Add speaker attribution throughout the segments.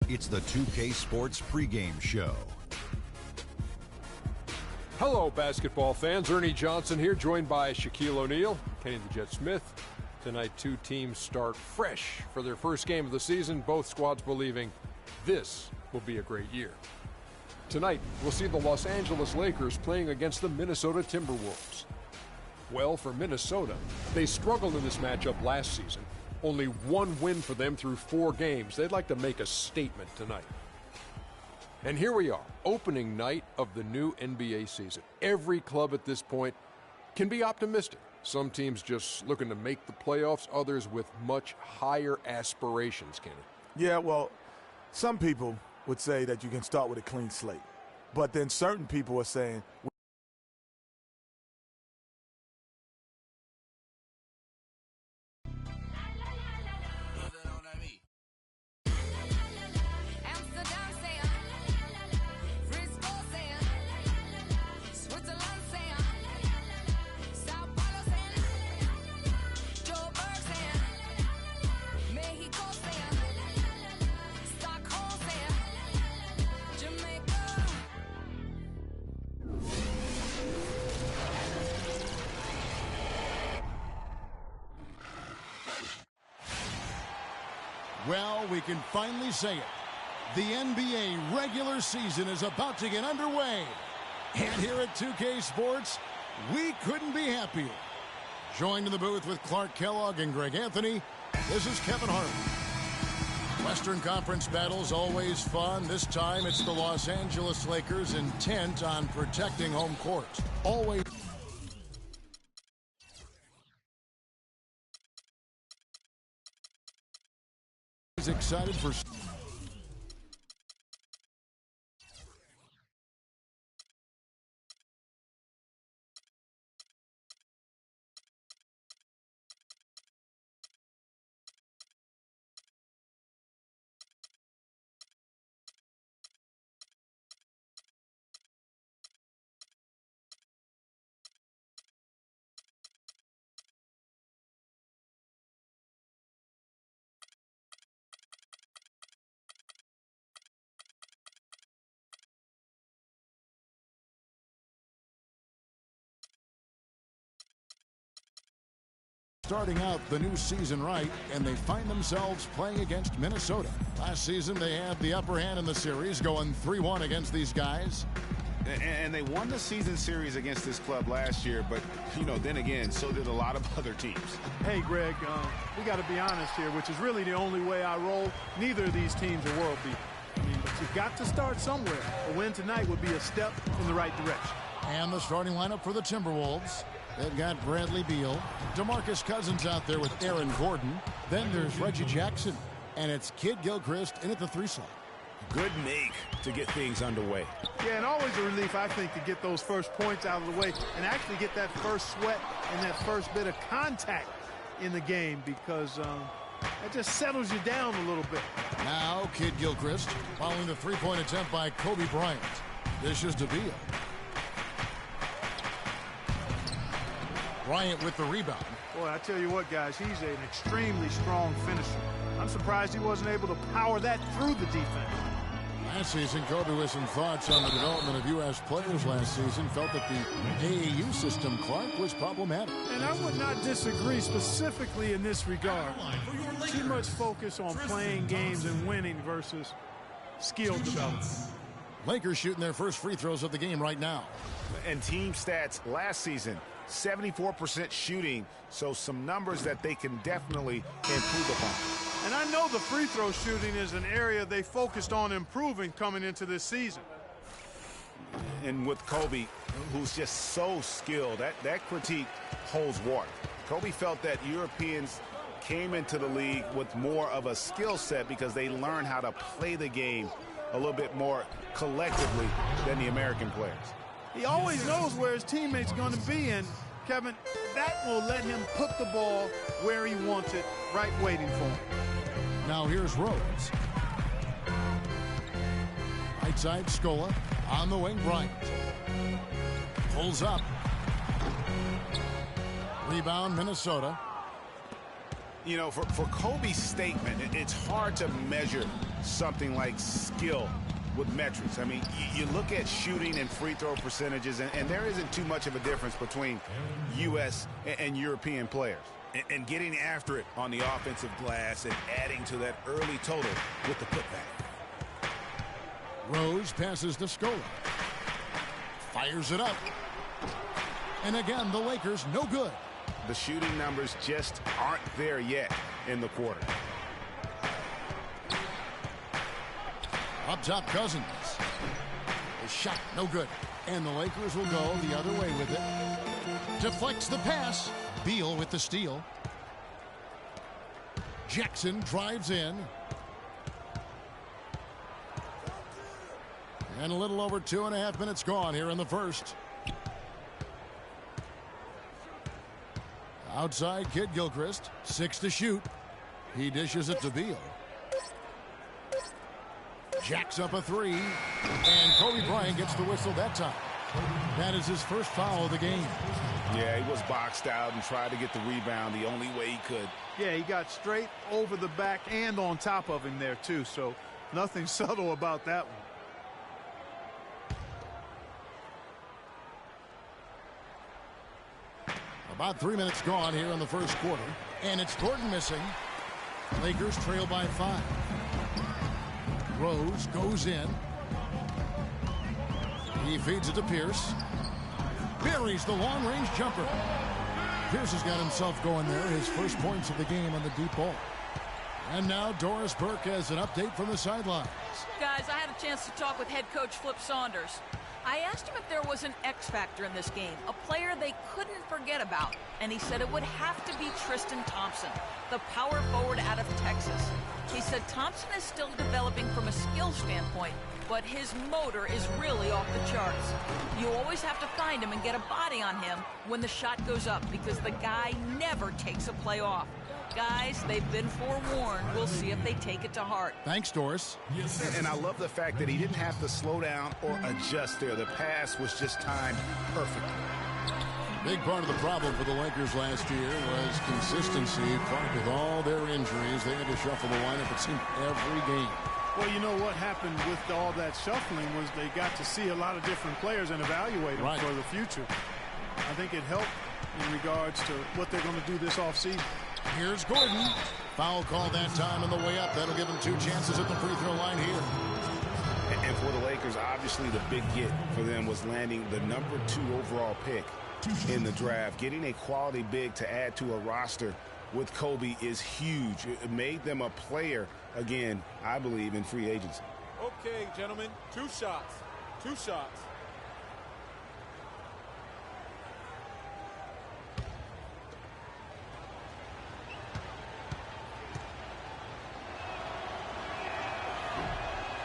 Speaker 1: It's the 2K Sports pregame show.
Speaker 2: Hello, basketball fans. Ernie Johnson here, joined by Shaquille O'Neal, Kenny the Jet Smith. Tonight, two teams start fresh for their first game of the season, both squads believing this will be a great year. Tonight, we'll see the Los Angeles Lakers playing against the Minnesota Timberwolves. Well, for Minnesota, they struggled in this matchup last season. Only one win for them through 4 games. They'd like to make a statement tonight. And here we are, opening night of the new NBA season. Every club at this point can be optimistic. Some teams just looking to make the playoffs, others with much higher aspirations, Kenny.
Speaker 3: Yeah, well, some people would say that you can start with a clean slate. But then certain people are saying
Speaker 4: well, we can finally say it. The NBA regular season is about to get underway. And here at 2K Sports, we couldn't be happier. Joined in the booth with Clark Kellogg and Greg Anthony, this is Kevin Harlan. Western Conference battles always fun. This time it's the Los Angeles Lakers intent on protecting home court. Always. Excited for starting out the new season right, and they find themselves playing against Minnesota. Last season, they had the upper hand in the series, going 3-1 against these guys.
Speaker 5: And they won the season series against this club last year, but, you know, then again, so did a lot of other teams.
Speaker 6: Hey, Greg, we got to be honest here, which is really the only way I roll. Neither of these teams are world beaters. I mean, but you've got to start somewhere. A win tonight would be a step in the right direction.
Speaker 4: And the starting lineup for the Timberwolves. They've got Bradley Beal, DeMarcus Cousins out there with Aaron Gordon. Then there's Reggie Jackson, and it's Kid Gilchrist in at the 3 slot.
Speaker 5: Good make to get things underway.
Speaker 6: Yeah, and always a relief, I think, to get those first points out of the way and actually get that first sweat and that first bit of contact in the game, because that just settles you down a little bit.
Speaker 4: Now Kid Gilchrist following the 3-point attempt by Kobe Bryant. Dishes to Beal. Bryant with the rebound.
Speaker 6: Boy, I tell you what, guys, he's an extremely strong finisher. I'm surprised he wasn't able to power that through the defense.
Speaker 4: Last season, Kobe with some thoughts on the development of U.S. players last season. Felt that the AAU system, Clark, was problematic.
Speaker 6: And I would not disagree specifically in this regard. Too much focus on playing games and winning versus skill development.
Speaker 4: Lakers shooting their first free throws of the game right now.
Speaker 5: And team stats last season, 74% shooting, so some numbers that they can definitely improve upon.
Speaker 6: And I know the free throw shooting is an area they focused on improving coming into this season.
Speaker 5: And with Kobe, who's just so skilled, that critique holds water. Kobe felt that Europeans came into the league with more of a skill set because they learned how to play the game a little bit more collectively than the American players.
Speaker 6: He always knows where his teammate's going to be, and Kevin, that will let him put the ball where he wants it, right waiting for him.
Speaker 4: Now here's Rhodes. Right side, Scola. On the wing, Bryant. Pulls up. Rebound, Minnesota.
Speaker 5: You know, for Kobe's statement, it's hard to measure something like skill with metrics. I mean, you look at shooting and free throw percentages, and there isn't too much of a difference between U.S. and European players. And getting after it on the offensive glass and adding to that early total with the putback.
Speaker 4: Rose passes to Scola. Fires it up. And again, the Lakers no good.
Speaker 5: The shooting numbers just aren't there yet in the quarter.
Speaker 4: Up top, Cousins. The shot, no good. And the Lakers will go the other way with it. Deflects the pass. Beal with the steal. Jackson drives in. And a little over 2.5 minutes gone here in the first. Outside, Kid Gilchrist. 6 to shoot. He dishes it to Beal. Jacks up a 3. And Kobe Bryant gets the whistle that time. That is his first foul of the game.
Speaker 5: Yeah, he was boxed out and tried to get the rebound the only way he could.
Speaker 6: Yeah, he got straight over the back and on top of him there, too. So nothing subtle about that one.
Speaker 4: About 3 minutes gone here in the first quarter. And it's Gordon missing. Lakers trail by 5. Rose goes in. He feeds it to Pierce. Buries the long-range jumper. Pierce has got himself going there. His first points of the game on the deep ball. And now Doris Burke has an update from the sidelines.
Speaker 7: Guys, I had a chance to talk with head coach Flip Saunders. I asked him if there was an X factor in this game, a player they couldn't forget about, and he said it would have to be Tristan Thompson, the power forward out of Texas. He said Thompson is still developing from a skill standpoint, but his motor is really off the charts. You always have to find him and get a body on him when the shot goes up, because the guy never takes a play off. Guys, they've been forewarned. We'll see if they take it to heart.
Speaker 4: Thanks, Doris.
Speaker 5: And I love the fact that he didn't have to slow down or adjust there. The pass was just timed perfectly.
Speaker 4: Big part of the problem for the Lakers last year was consistency. With all their injuries, they had to shuffle the lineup, it seemed, every game.
Speaker 6: Well, you know what happened with all that shuffling was they got to see a lot of different players and evaluate them for the future. I think it helped in regards to what they're going to do this offseason.
Speaker 4: Here's Gordon. Foul call that time on the way up. That'll give him 2 chances at the free throw line here.
Speaker 5: And for the Lakers, obviously the big get for them was landing the number 2 overall pick in the draft. Getting a quality big to add to a roster with Kobe is huge. It made them a player, again, I believe, in free agency.
Speaker 8: Okay, gentlemen, 2 shots. 2 shots.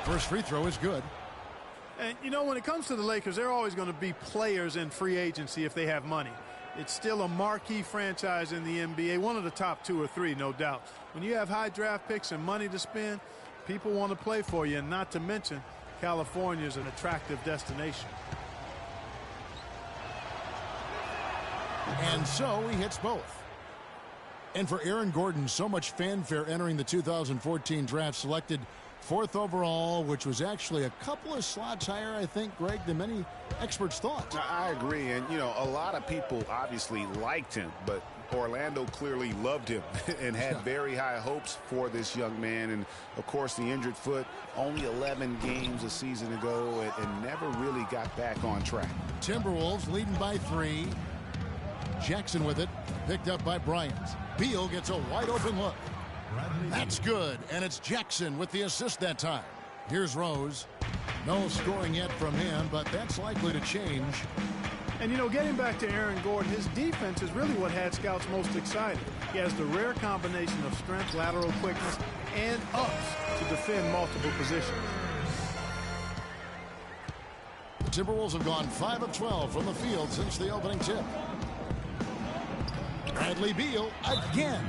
Speaker 4: First free throw is good.
Speaker 6: And, you know, when it comes to the Lakers, they're always going to be players in free agency if they have money. It's still a marquee franchise in the NBA, one of the top 2 or 3, no doubt. When you have high draft picks and money to spend, people want to play for you, and not to mention California is an attractive destination.
Speaker 4: And so he hits both. And for Aaron Gordon, so much fanfare entering the 2014 draft, selected 4th overall, which was actually a couple of slots higher, I think, Greg, than many experts thought.
Speaker 5: I agree. And, you know, a lot of people obviously liked him, but Orlando clearly loved him and had very high hopes for this young man. And, of course, the injured foot, only 11 games a season ago and never really got back on track.
Speaker 4: Timberwolves leading by 3. Jackson with it, picked up by Bryant. Beal gets a wide-open look. That's good, and it's Jackson with the assist that time. Here's Rose. No scoring yet from him, but that's likely to change.
Speaker 6: And, you know, getting back to Aaron Gordon, his defense is really what had scouts most excited. He has the rare combination of strength, lateral quickness, and ups to defend multiple positions.
Speaker 4: The Timberwolves have gone 5 of 12 from the field since the opening tip. Bradley Beal again.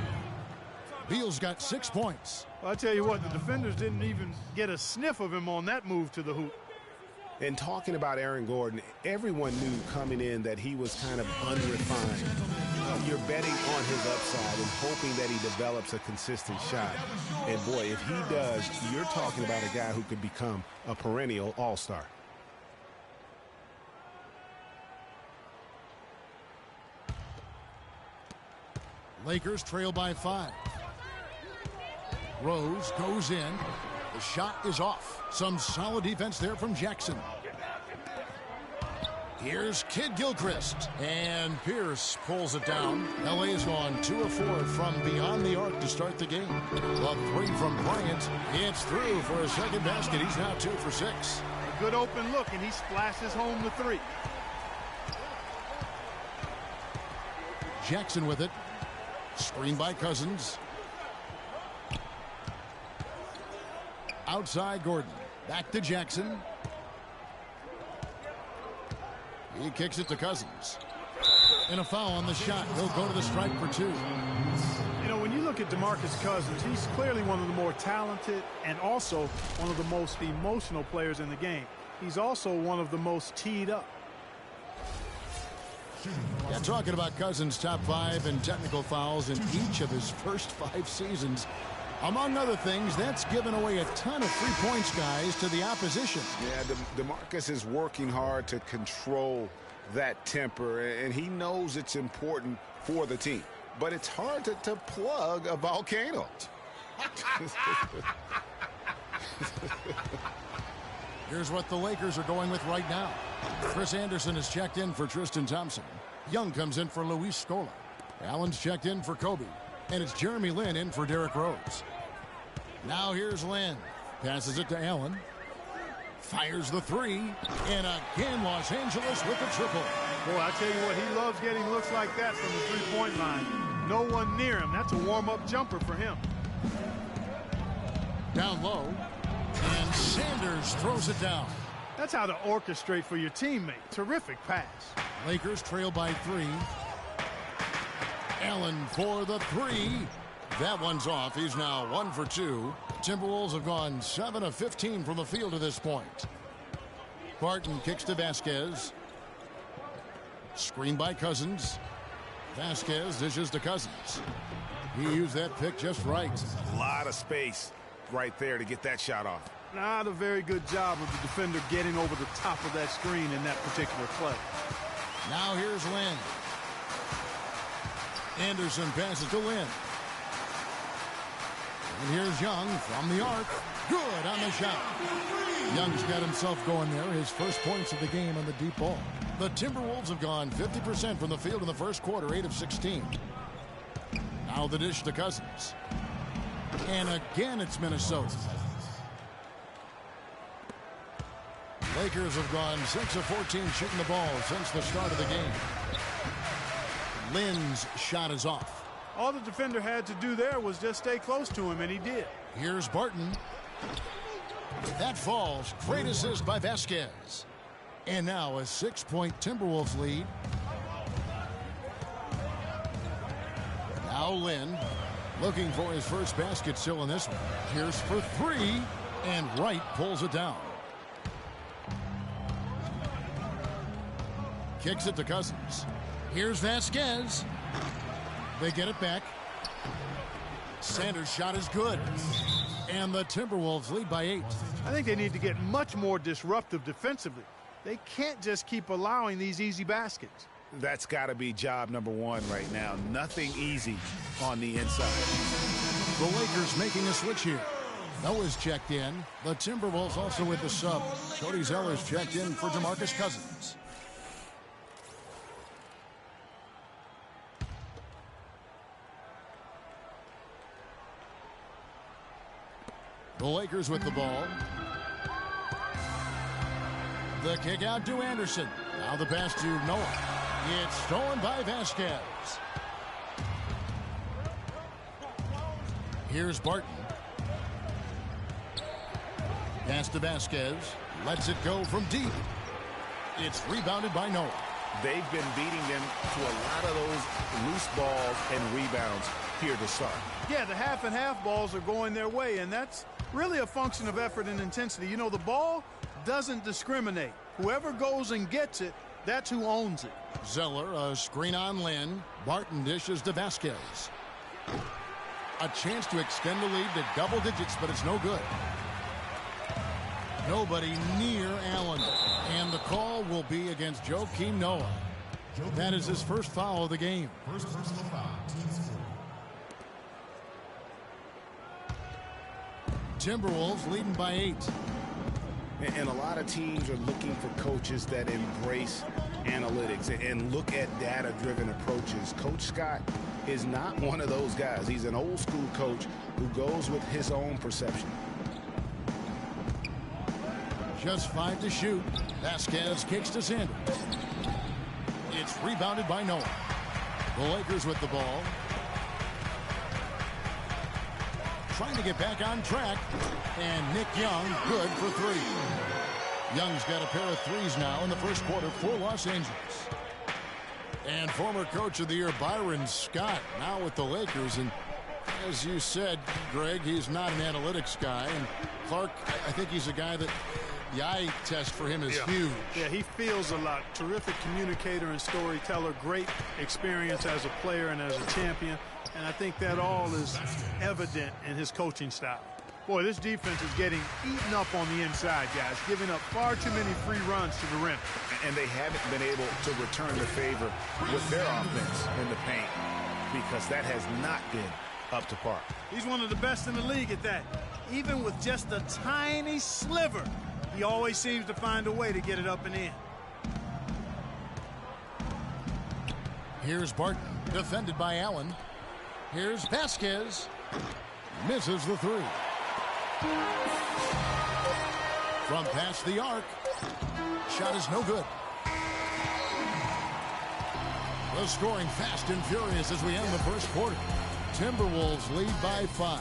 Speaker 4: Beal's got 6 points.
Speaker 6: Well, I tell you what, the defenders didn't even get a sniff of him on that move to the hoop.
Speaker 5: And talking about Aaron Gordon, everyone knew coming in that he was kind of unrefined. you're betting on his upside and hoping that he develops a consistent shot. And boy, if he does, you're talking about a guy who could become a perennial all-star.
Speaker 4: Lakers trail by 5. Rose goes in. The shot is off. Some solid defense there from Jackson. Here's Kid Gilchrist. And Pierce pulls it down. LA has gone 2 of 4 from beyond the arc to start the game. A 3 from Bryant. It's through for a second basket. He's now 2 for 6.
Speaker 6: A good open look, and he splashes home the 3.
Speaker 4: Jackson with it. Screen by Cousins. Outside Gordon. Back to Jackson. He kicks it to Cousins. And a foul on the shot. He'll go to the stripe for 2.
Speaker 6: You know, when you look at DeMarcus Cousins, he's clearly one of the more talented and also one of the most emotional players in the game. He's also one of the most teed up.
Speaker 4: Yeah, talking about Cousins' top 5 in technical fouls in each of his first 5 seasons. Among other things, that's given away a ton of 3 points, guys, to the opposition.
Speaker 5: Yeah, DeMarcus is working hard to control that temper, and he knows it's important for the team. But it's hard to plug a volcano.
Speaker 4: Here's what the Lakers are going with right now. Chris Anderson is checked in for Tristan Thompson. Young comes in for Luis Scola. Allen's checked in for Kobe. And it's Jeremy Lin in for Derrick Rose. Now here's Lin. Passes it to Allen. Fires the 3. And again, Los Angeles with the triple.
Speaker 6: Boy, I tell you what, he loves getting looks like that from the three-point line. No one near him. That's a warm-up jumper for him.
Speaker 4: Down low. And Sanders throws it down.
Speaker 6: That's how to orchestrate for your teammate. Terrific pass.
Speaker 4: Lakers trail by 3. Allen for the 3. That one's off. He's now 1 for 2. Timberwolves have gone 7 of 15 from the field to this point. Barton kicks to Vasquez. Screen by Cousins. Vasquez dishes to Cousins. He used that pick just right.
Speaker 5: A lot of space right there to get that shot off.
Speaker 6: Not a very good job of the defender getting over the top of that screen in that particular play.
Speaker 4: Now here's Lin. Anderson passes to Lin. And here's Young from the arc. Good on the shot. Young's got himself going there. His first points of the game on the deep ball. The Timberwolves have gone 50% from the field in the first quarter, 8 of 16. Now the dish to Cousins. And again, it's Minnesota. Lakers have gone 6 of 14 shooting the ball since the start of the game. Lin's shot is off.
Speaker 6: All the defender had to do there was just stay close to him, and he did.
Speaker 4: Here's Barton. That falls. Great assist by Vasquez. And now a 6-point Timberwolves lead. Now Lin looking for his first basket still in this one. Here's for 3. And Wright pulls it down. Kicks it to Cousins. Here's Vasquez. They get it back. Sanders' shot is good. And the Timberwolves lead by 8.
Speaker 6: I think they need to get much more disruptive defensively. They can't just keep allowing these easy baskets.
Speaker 5: That's got to be job number 1 right now. Nothing easy on the inside.
Speaker 4: The Lakers making a switch here. Noah's checked in. The Timberwolves also with the sub. Cody Zeller's checked in for DeMarcus Cousins. The Lakers with the ball. The kick out to Anderson. Now the pass to Noah. It's stolen by Vasquez. Here's Barton. Pass to Vasquez. Lets it go from deep. It's rebounded by Noah.
Speaker 5: They've been beating them to a lot of those loose balls and rebounds here to start.
Speaker 6: Yeah, the half and half balls are going their way, and that's really a function of effort and intensity. You know, the ball doesn't discriminate. Whoever goes and gets it That's who owns it.
Speaker 4: Zeller, a screen on Lynn. Barton dishes to Vasquez. A chance to extend the lead to double digits, but it's no good. Nobody near Allen. And the call will be against Joakim Noah. That is his first foul of the game. First personal foul. Timberwolves leading by 8.
Speaker 5: And a lot of teams are looking for coaches that embrace analytics and look at data-driven approaches. Coach Scott is not one of those guys. He's an old-school coach who goes with his own perception.
Speaker 4: Just 5 to shoot. Vasquez kicks to Sanders. It's rebounded by Noah. The Lakers with the ball. Trying to get back on track. And Nick Young, good for 3. Young's got a pair of threes now in the first quarter for Los Angeles. And former coach of the year Byron Scott now with the Lakers. And as you said, Greg, he's not an analytics guy. And Clark, I think he's a guy that the eye test for him is huge.
Speaker 6: Yeah, he feels a lot. Terrific communicator and storyteller. Great experience as a player and as a champion. And I think that all is evident in his coaching style. Boy, this defense is getting eaten up on the inside, guys, giving up far too many free runs to the rim.
Speaker 5: And they haven't been able to return the favor with their offense in the paint because that has not been up to par.
Speaker 6: He's one of the best in the league at that. Even with just a tiny sliver, he always seems to find a way to get it up and in.
Speaker 4: Here's Barton, defended by Allen. Here's Vasquez. Misses the 3. From past the arc. Shot is no good. The scoring fast and furious as we end the first quarter. Timberwolves lead by 5.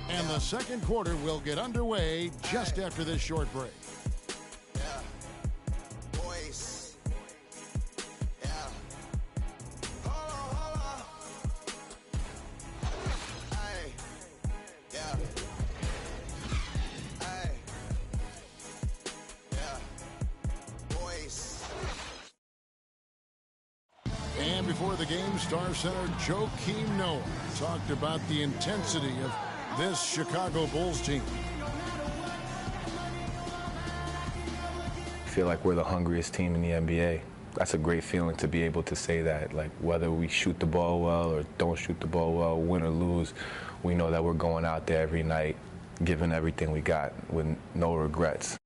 Speaker 4: And the second quarter will get underway just after this short break. And before the game, Star Center Joakim Noah talked about the intensity of this Chicago Bulls team.
Speaker 9: I feel like we're the hungriest team in the NBA. That's a great feeling to be able to say that. Like, whether we shoot the ball well or don't shoot the ball well, win or lose, we know that we're going out there every night, giving everything we got with no regrets.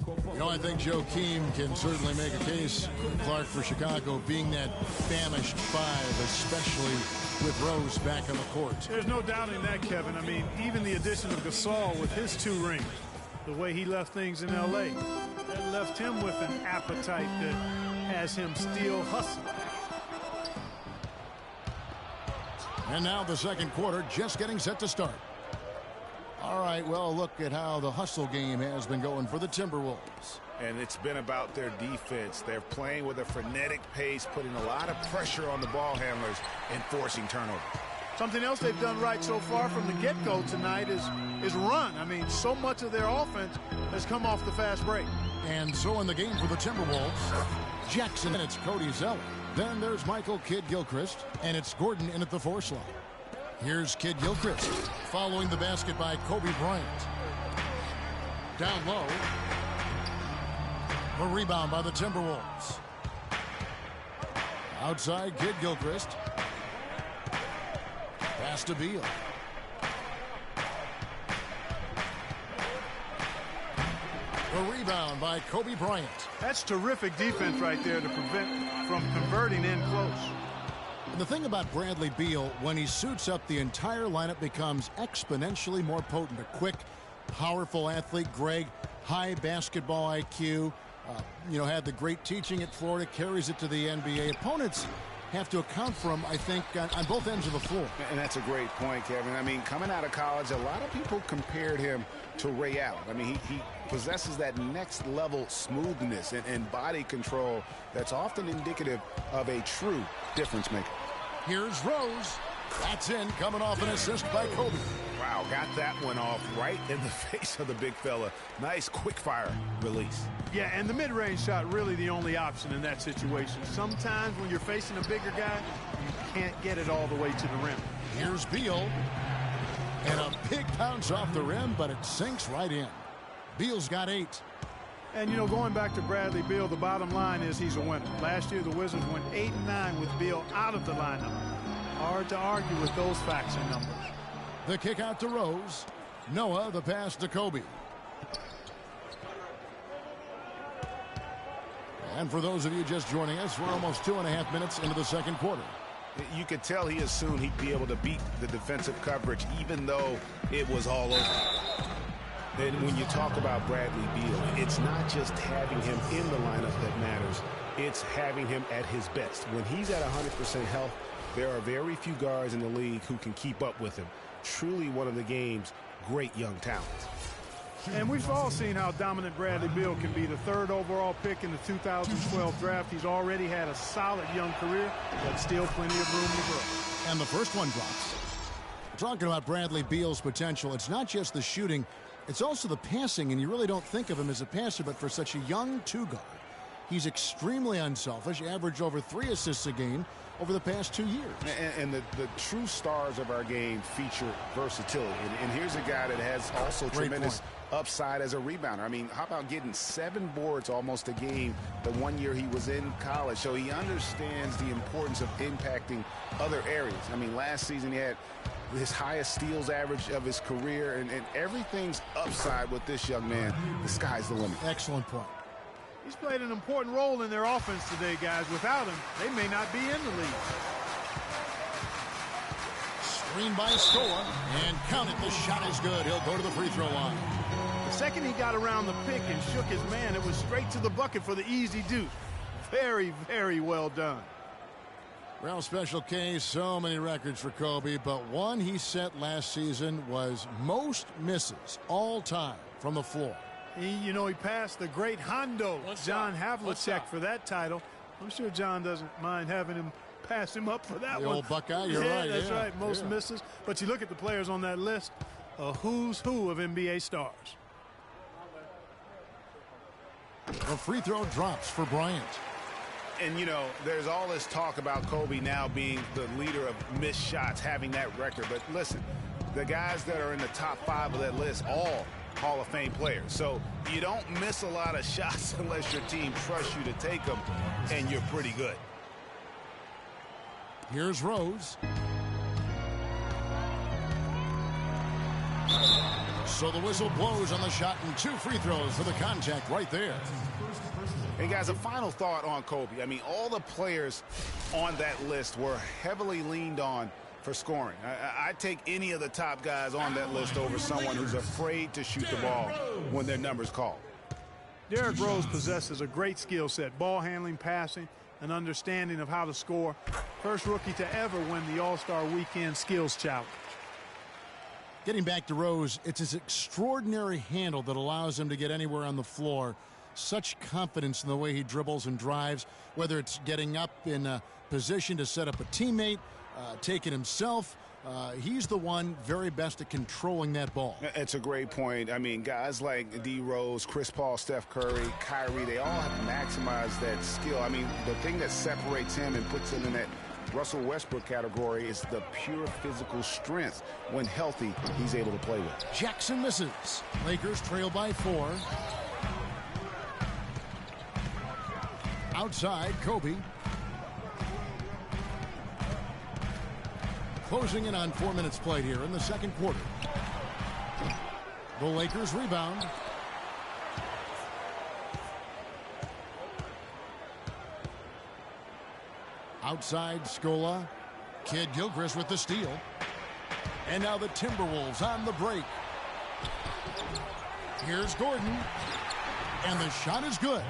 Speaker 4: You know, I think Joakim can certainly make a case, Clark, for Chicago being that famished 5, especially with Rose back on the court.
Speaker 6: There's no doubting that, Kevin. I mean, even the addition of Gasol with his 2 rings, the way he left things in L.A., that left him with an appetite that has him still hustling.
Speaker 4: And now the second quarter just getting set to start. All right, well, look at how the hustle game has been going for the Timberwolves.
Speaker 5: And it's been about their defense. They're playing with a frenetic pace, putting a lot of pressure on the ball handlers and forcing turnovers.
Speaker 6: Something else they've done right so far from the get-go tonight is run. I mean, so much of their offense has come off the fast break.
Speaker 4: And so in the game for the Timberwolves, Jackson, and it's Cody Zeller. Then there's Michael Kidd-Gilchrist, and it's Gordon in at the 4 slot. Here's Kidd-Gilchrist, following the basket by Kobe Bryant. Down low. A rebound by the Timberwolves. Outside, Kidd-Gilchrist. Pass to Beal. A rebound by Kobe Bryant.
Speaker 6: That's terrific defense right there to prevent from converting in close.
Speaker 4: And the thing about Bradley Beal, when he suits up, the entire lineup becomes exponentially more potent. A quick, powerful athlete. Greg, high basketball IQ. Had the great teaching at Florida, carries it to the NBA. Opponents have to account for him, I think, on both ends of the floor.
Speaker 5: And that's a great point, Kevin. I mean, coming out of college, a lot of people compared him to Ray Allen. I mean, he possesses that next level smoothness and body control that's often indicative of a true difference maker.
Speaker 4: Here's Rose. That's in, coming off an assist by Kobe.
Speaker 5: Wow, got that one off right in the face of the big fella. Nice quick fire release.
Speaker 6: Yeah, and the mid-range shot really the only option in that situation. Sometimes when you're facing a bigger guy, you can't get it all the way to the rim.
Speaker 4: Here's Beal. And a big bounce off the rim, but it sinks right in. Beal's got 8.
Speaker 6: And, you know, going back to Bradley Beal, the bottom line is he's a winner. Last year, the Wizards went 8-9 with Beal out of the lineup. Hard to argue with those facts and numbers.
Speaker 4: The kick out to Rose. Noah, the pass to Kobe. And for those of you just joining us, we're almost 2.5 minutes into the second quarter.
Speaker 5: You could tell he assumed he'd be able to beat the defensive coverage, even though it was all over. And when you talk about Bradley Beal, it's not just having him in the lineup that matters. It's having him at his best. When he's at 100% health, there are very few guards in the league who can keep up with him. Truly one of the game's great young talents.
Speaker 6: And we've all seen how dominant Bradley Beal can be. The 3rd overall pick in the 2012 draft. He's already had a solid young career, but still plenty of room to grow.
Speaker 4: And the first one drops. Talking about Bradley Beal's potential, it's not just the shooting, it's also the passing, and you really don't think of him as a passer, but for such a young two-guard, he's extremely unselfish, averaged over 3 assists a game over the past 2 years.
Speaker 5: And the true stars of our game feature versatility. And here's a guy that has also tremendous upside as a rebounder. I mean, how about getting 7 boards almost a game the one year he was in college? So he understands the importance of impacting other areas. I mean, last season he had his highest steals average of his career, and everything's upside with this young man. The sky's the limit.
Speaker 4: Excellent point.
Speaker 6: He's played an important role in their offense today, guys. Without him, they may not be in the league.
Speaker 4: Screen by Scola, and count it, the shot is good. He'll go to the free throw line.
Speaker 6: The second he got around the pick and shook his man, it was straight to the bucket for the easy deuce. Very, very well done.
Speaker 4: Well, Special K, so many records for Kobe, but one he set last season was most misses all time from the floor.
Speaker 6: He passed the great Hondo, John Havlicek, for that title. I'm sure John doesn't mind having him pass him up for that one.
Speaker 4: The old Buckeye, you're right.
Speaker 6: That's right, most misses. But you look at the players on that list, a who's who of NBA stars.
Speaker 4: The free throw drops for Bryant.
Speaker 5: And, there's all this talk about Kobe now being the leader of missed shots, having that record. But listen, the guys that are in the top 5 of that list, all Hall of Fame players. So you don't miss a lot of shots unless your team trusts you to take them, and you're pretty good.
Speaker 4: Here's Rose. So the whistle blows on the shot, and 2 free throws for the contact right there.
Speaker 5: Hey, guys, a final thought on Kobe. I mean, all the players on that list were heavily leaned on for scoring. I'd take any of the top guys on that list over someone who's afraid to shoot the ball when their number's called.
Speaker 6: Derrick Rose possesses a great skill set, ball handling, passing, an understanding of how to score. First rookie to ever win the All-Star Weekend Skills Challenge.
Speaker 4: Getting back to Rose, it's his extraordinary handle that allows him to get anywhere on the floor. Such confidence in the way he dribbles and drives, whether it's getting up in a position to set up a teammate, take it himself. He's the one very best at controlling that ball.
Speaker 5: It's a great point. I mean, guys like D. Rose, Chris Paul, Steph Curry, Kyrie, they all have maximized that skill. I mean, the thing that separates him and puts him in that Russell Westbrook category is the pure physical strength. When healthy, he's able to play with.
Speaker 4: Jackson misses. Lakers trail by 4. Outside, Kobe. Closing in on 4 minutes played here in the second quarter. The Lakers rebound. Outside, Scola. Kid Gilchrist with the steal. And now the Timberwolves on the break. Here's Gordon. And the shot is good.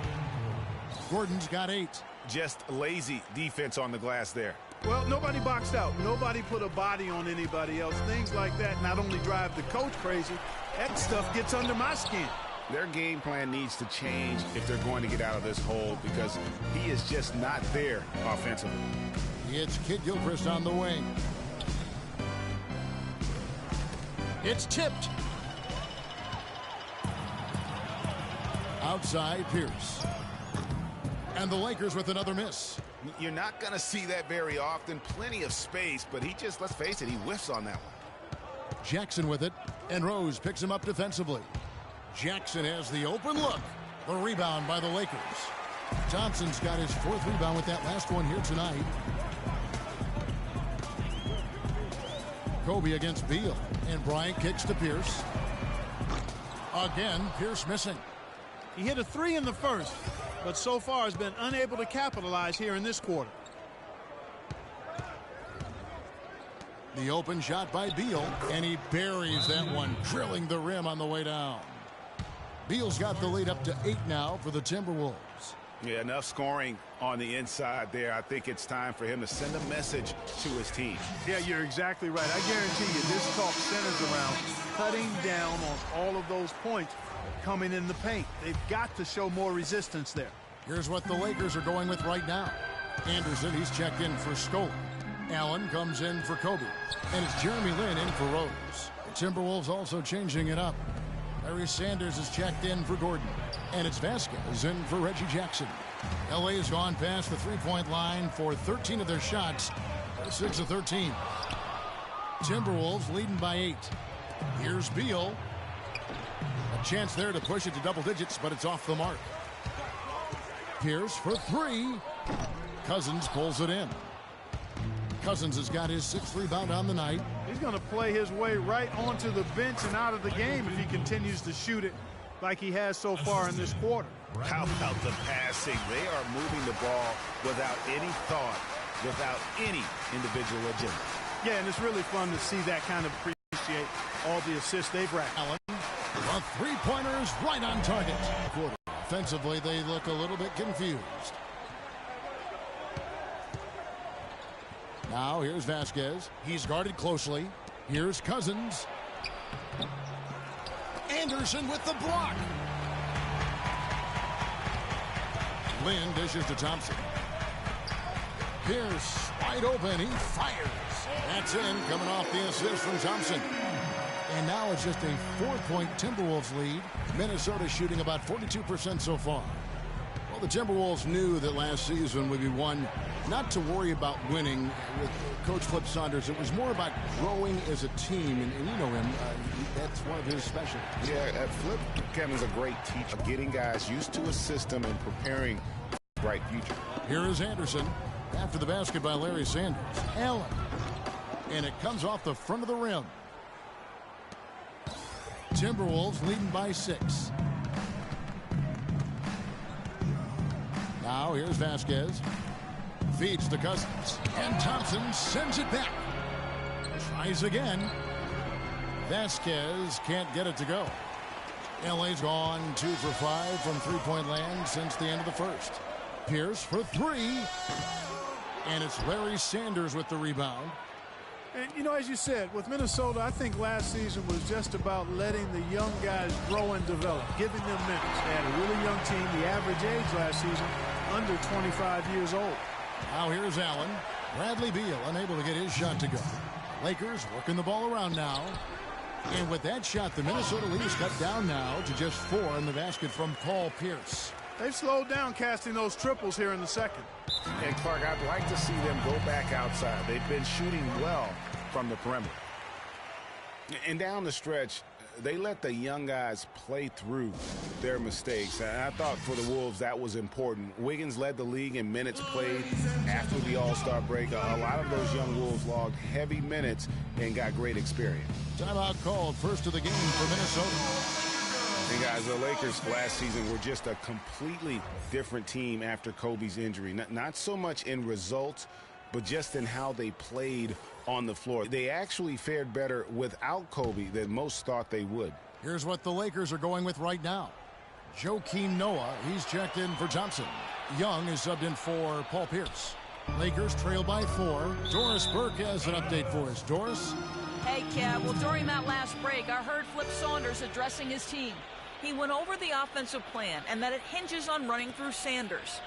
Speaker 4: Gordon's got 8.
Speaker 5: Just lazy defense on the glass there.
Speaker 6: Well, nobody boxed out. Nobody put a body on anybody else. Things like that not only drive the coach crazy, that stuff gets under my skin.
Speaker 5: Their game plan needs to change if they're going to get out of this hole, because he is just not there offensively.
Speaker 4: It's Kid Gilchrist on the wing. It's tipped. Outside Pierce. And the Lakers with another miss.
Speaker 5: You're not going to see that very often. Plenty of space, but he just, let's face it, he whiffs on that one.
Speaker 4: Jackson with it, and Rose picks him up defensively. Jackson has the open look. The rebound by the Lakers. Thompson's got his 4th rebound with that last one here tonight. Kobe against Beal, and Bryant kicks to Pierce. Again, Pierce missing.
Speaker 6: He hit a 3 in the first, but so far has been unable to capitalize here in this quarter.
Speaker 4: The open shot by Beal, and he buries that one, drilling the rim on the way down. Beal's got the lead up to 8 now for the Timberwolves.
Speaker 5: Yeah, enough scoring on the inside there. I think it's time for him to send a message to his team.
Speaker 6: Yeah, you're exactly right. I guarantee you this talk centers around cutting down on all of those points coming in the paint. They've got to show more resistance there.
Speaker 4: Here's what the Lakers are going with right now. Anderson, he's checked in for Scola. Allen comes in for Kobe. And it's Jeremy Lin in for Rose. The Timberwolves also changing it up. Larry Sanders is checked in for Gordon. And it's Vasquez in for Reggie Jackson. LA has gone past the three-point line for 13 of their shots. 6 of 13. Timberwolves leading by 8. Here's Beal. A chance there to push it to double digits, but it's off the mark. Pierce for 3. Cousins pulls it in. Cousins has got his 6th rebound on the night.
Speaker 6: He's going to play his way right onto the bench and out of the game if he continues to shoot it like he has so far in this quarter.
Speaker 5: How about the passing? They are moving the ball without any thought, without any individual agenda.
Speaker 6: Yeah, and it's really fun to see that kind of appreciate all the assists they've racked.
Speaker 4: Allen, the three-pointers right on target. Offensively, they look a little bit confused. Now here's Vasquez. He's guarded closely. Here's Cousins. Anderson with the block. Lynn dishes to Thompson. Pierce wide open. He fires. That's in, coming off the assist from Thompson. And now it's just a 4-point Timberwolves lead. Minnesota shooting about 42% so far. Well, the Timberwolves knew that last season would be one not to worry about winning with Coach Flip Saunders. It was more about growing as a team, and you know him. That's one of his specialties.
Speaker 5: Yeah, Flip Kevin's a great teacher, getting guys used to a system and preparing for a bright future.
Speaker 4: Here is Anderson after the basket by Larry Sanders. Allen, and it comes off the front of the rim. Timberwolves leading by 6. Now here's Vasquez. Feeds to Cousins. And Thompson sends it back. Tries again. Vasquez can't get it to go. LA's gone 2 for 5 from three-point land since the end of the first. Pierce for 3. And it's Larry Sanders with the rebound.
Speaker 6: And, you know, as you said, with Minnesota, I think last season was just about letting the young guys grow and develop, giving them minutes. They had a really young team. The average age last season, under 25 years old.
Speaker 4: Now here's Allen. Bradley Beal unable to get his shot to go. Lakers working the ball around now. And with that shot, the Minnesota lead is cut down now to just 4 in the basket from Paul Pierce.
Speaker 6: They've slowed down casting those triples here in the second.
Speaker 5: And Clark, I'd like to see them go back outside. They've been shooting well from the perimeter. And down the stretch, they let the young guys play through their mistakes. And I thought for the Wolves that was important. Wiggins led the league in minutes played after the All-Star break. A lot of those young Wolves logged heavy minutes and got great experience.
Speaker 4: Timeout called, first of the game for Minnesota.
Speaker 5: And guys, the Lakers last season were just a completely different team after Kobe's injury. Not so much in results, but just in how they played on the floor. They actually fared better without Kobe than most thought they would.
Speaker 4: Here's what the Lakers are going with right now. Joakim Noah, he's checked in for Thompson. Young is subbed in for Paul Pierce. Lakers trail by 4. Doris Burke has an update for us. Doris?
Speaker 7: Hey, Kev. Well, during that last break, I heard Flip Saunders addressing his team. He went over the offensive plan and that it hinges on running through Sanders.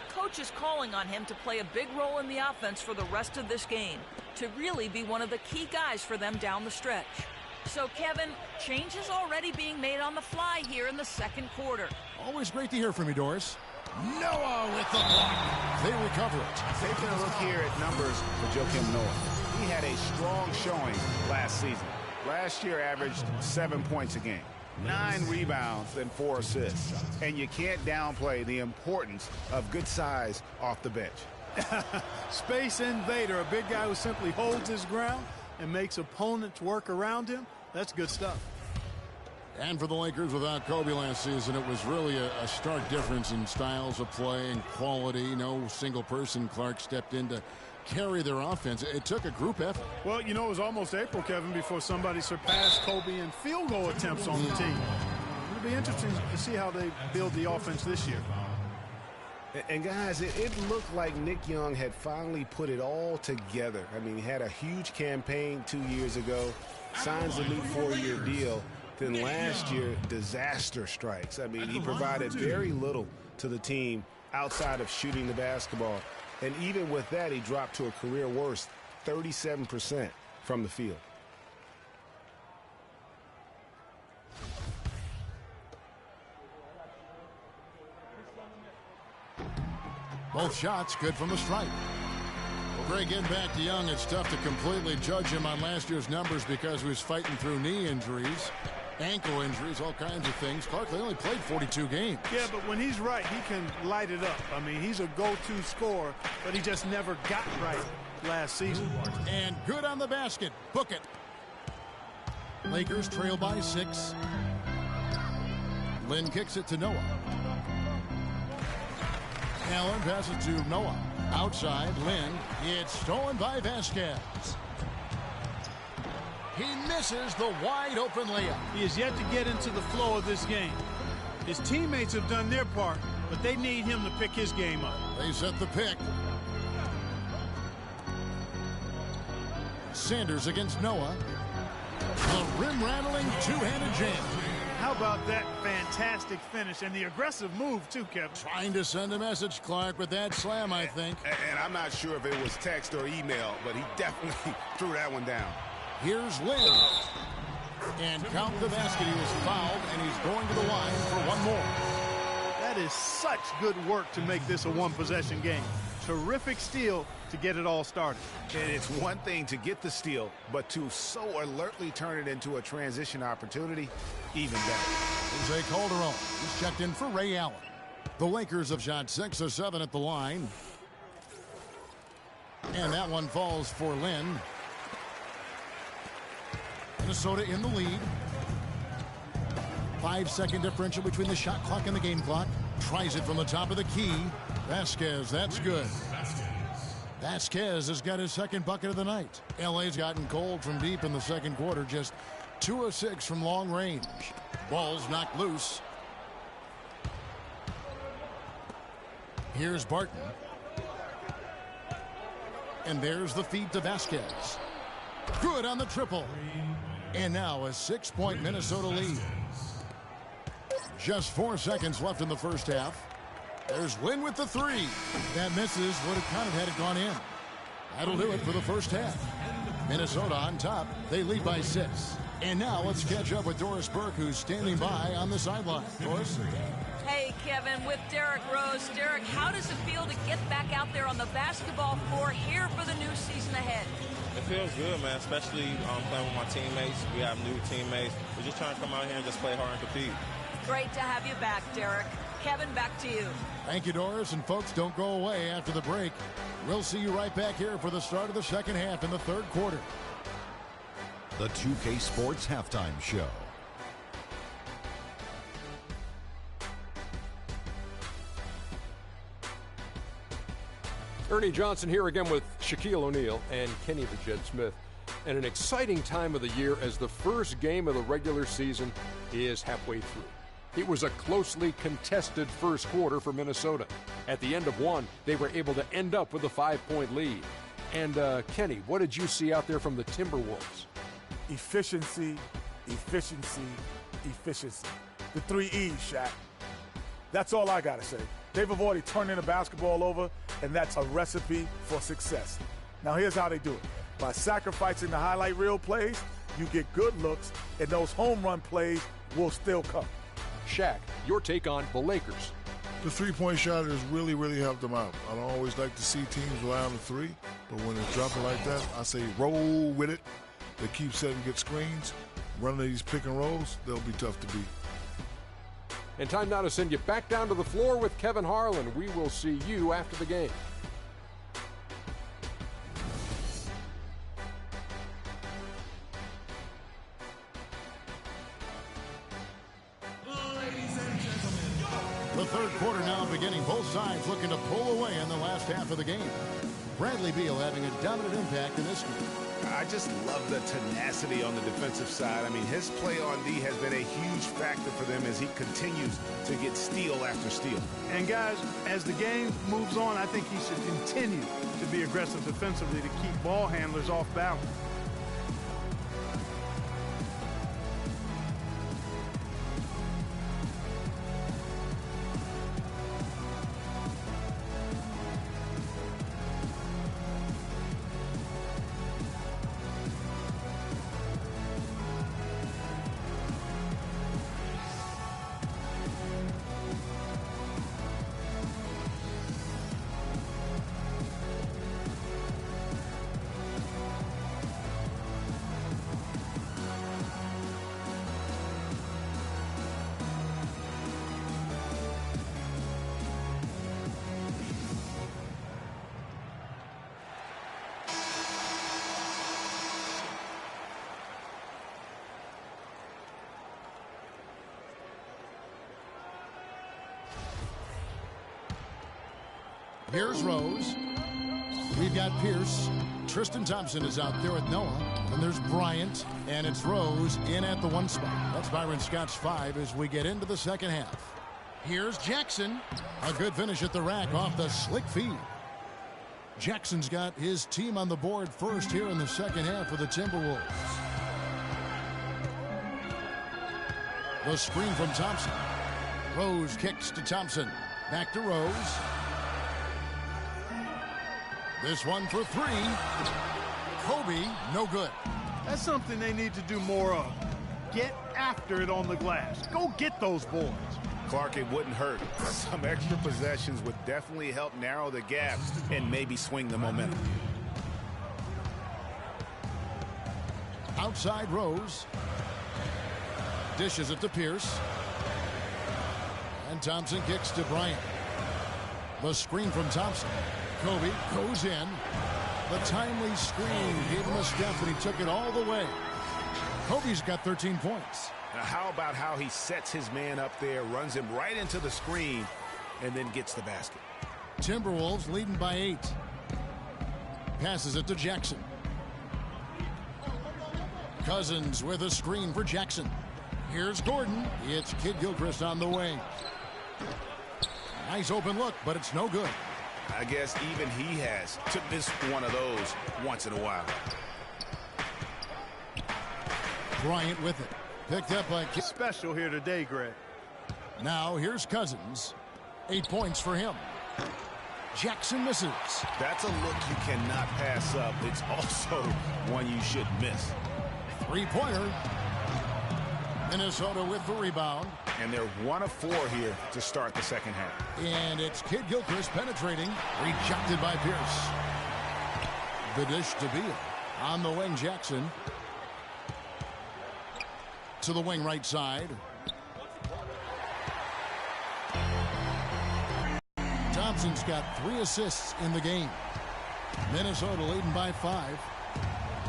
Speaker 7: Coach is calling on him to play a big role in the offense for the rest of this game, to really be one of the key guys for them down the stretch. So, Kevin, changes already being made on the fly here in the second quarter.
Speaker 4: Always great to hear from you, Doris. Noah with the block. They recover it.
Speaker 5: Taking a look here at numbers for Joakim Noah. He had a strong showing last season. Last year averaged 7 points a game, 9 rebounds, and 4 assists. And you can't downplay the importance of good size off the bench.
Speaker 6: Space invader, a big guy who simply holds his ground and makes opponents work around him. That's good stuff.
Speaker 4: And for the Lakers, without Kobe last season, it was really a stark difference in styles of play and quality. No single person, Clark, stepped in to carry their offense. It took a group effort.
Speaker 6: Well, you know, it was almost April, Kevin, before somebody surpassed Kobe in field goal attempts on the team. It'll be interesting to see how they build the offense this year.
Speaker 5: And guys, it looked like Nick Young had finally put it all together. I mean, he had a huge campaign 2 years ago, signs a new 4-year deal. Then last year, disaster strikes. I mean, he provided very little to the team outside of shooting the basketball. And even with that, he dropped to a career worst, 37% from the field.
Speaker 4: Both shots good from the stripe. Well, Greg, getting back to Young, it's tough to completely judge him on last year's numbers because he was fighting through knee injuries, ankle injuries, all kinds of things. Clark, they only played 42 games.
Speaker 6: Yeah, but when he's right, he can light it up. I mean, he's a go-to scorer, but he just never got right last season.
Speaker 4: And good on the basket. Book it. Lakers trail by 6. Lynn kicks it to Noah. Allen passes to Noah. Outside, Lynn. It's stolen by Vasquez. He misses the wide-open layup.
Speaker 6: He is yet to get into the flow of this game. His teammates have done their part, but they need him to pick his game up.
Speaker 4: They set the pick. Sanders against Noah. A rim-rattling two-handed jam.
Speaker 6: How about that fantastic finish and the aggressive move, too, Kevin?
Speaker 4: Trying to send a message, Clark, with that slam, I think.
Speaker 5: And I'm not sure if it was text or email, but he definitely threw that one down.
Speaker 4: Here's Lynn. And count the basket. He was fouled, and he's going to the line for one more.
Speaker 6: That is such good work to make this a one-possession game. Terrific steal to get it all started.
Speaker 5: And it's one thing to get the steal, but to so alertly turn it into a transition opportunity, even better.
Speaker 4: Jose Calderon. He's checked in for Ray Allen. The Lakers have shot 6 of 7 at the line. And that one falls for Lynn. Minnesota in the lead. 5-second differential between the shot clock and the game clock. Tries it from the top of the key. Vasquez, that's good. Vasquez has got his second bucket of the night. LA's gotten cold from deep in the second quarter. Just 2 of 6 from long range. Ball's knocked loose. Here's Barton. And there's the feed to Vasquez. Good on the triple. And now a 6-point Minnesota lead. Just 4 seconds left in the first half. There's Lynn with the 3. That misses. Would have counted had it gone in. That'll do it for the first half. Minnesota on top. They lead by 6. And now let's catch up with Doris Burke, who's standing by on the sideline. Doris?
Speaker 7: Hey, Kevin, with Derrick Rose. Derrick, how does it feel to get back out there on the basketball floor here for the new season ahead?
Speaker 10: It feels good, man, especially playing with my teammates. We have new teammates. We're just trying to come out here and just play hard and compete.
Speaker 7: Great to have you back, Derrick. Kevin, back to you.
Speaker 4: Thank you, Doris. And folks, don't go away after the break. We'll see you right back here for the start of the second half in the third quarter.
Speaker 1: The 2K Sports Halftime Show.
Speaker 2: Ernie Johnson here again with Shaquille O'Neal and Kenny the Jet Smith. And an exciting time of the year as the first game of the regular season is halfway through. It was a closely contested first quarter for Minnesota. At the end of one, they were able to end up with a 5-point lead. And Kenny, what did you see out there from the Timberwolves?
Speaker 3: Efficiency, efficiency, efficiency. The 3 E's, Shaq. That's all I got to say. They've avoided turning the basketball over, and that's a recipe for success. Now, here's how they do it. By sacrificing the highlight reel plays, you get good looks, and those home run plays will still come.
Speaker 2: Shaq, your take on the Lakers.
Speaker 11: The three-point shot has really, really helped them out. I don't always like to see teams rely on the three, but when it's dropping like that, I say roll with it. They keep setting good screens. Running these pick and rolls, they'll be tough to beat.
Speaker 2: And time now to send you back down to the floor with Kevin Harlan. We will see you after the game.
Speaker 4: The third quarter now beginning. Both sides looking to pull away in the last half of the game. Bradley Beal having a dominant impact in this one.
Speaker 5: I just love the tenacity on the defensive side. I mean, his play on D has been a huge factor for them as he continues to get steal after steal.
Speaker 6: And guys, as the game moves on, I think he should continue to be aggressive defensively to keep ball handlers off balance.
Speaker 4: Here's Rose. We've got Pierce. Tristan Thompson is out there with Noah. And there's Bryant. And it's Rose in at the one spot. That's Byron Scott's 5 as we get into the second half. Here's Jackson. A good finish at the rack off the slick feed. Jackson's got his team on the board first here in the second half for the Timberwolves. The screen from Thompson. Rose kicks to Thompson. Back to Rose. This one for 3. Kobe, no good.
Speaker 6: That's something they need to do more of. Get after it on the glass. Go get those boards.
Speaker 5: Clark, it wouldn't hurt. Some extra possessions would definitely help narrow the gap and maybe swing the momentum.
Speaker 4: Outside Rose. Dishes it to Pierce. And Thompson kicks to Bryant. The screen from Thompson. Kobe goes in. The timely screen gave him a step, and he took it all the way. Kobe's got 13 points.
Speaker 5: Now, how about how he sets his man up there, runs him right into the screen, and then gets the basket.
Speaker 4: Timberwolves leading by 8. Passes it to Jackson. Cousins with a screen for Jackson. Here's Gordon. It's Kid Gilchrist on the wing. Nice open look, but it's no good.
Speaker 5: I guess even he has to miss one of those once in a while.
Speaker 4: Bryant with it. Picked up by Kid.
Speaker 6: Special here today, Greg.
Speaker 4: Now here's Cousins. 8 points for him. Jackson misses.
Speaker 5: That's a look you cannot pass up. It's also one you should miss.
Speaker 4: 3-pointer. Minnesota with the rebound.
Speaker 5: And they're 1 of 4 here to start the second half.
Speaker 4: And it's Kid Gilchrist penetrating. Rejected by Pierce. The dish to Beal. On the wing, Jackson. To the wing right side. Thompson's got 3 assists in the game. Minnesota leading by 5.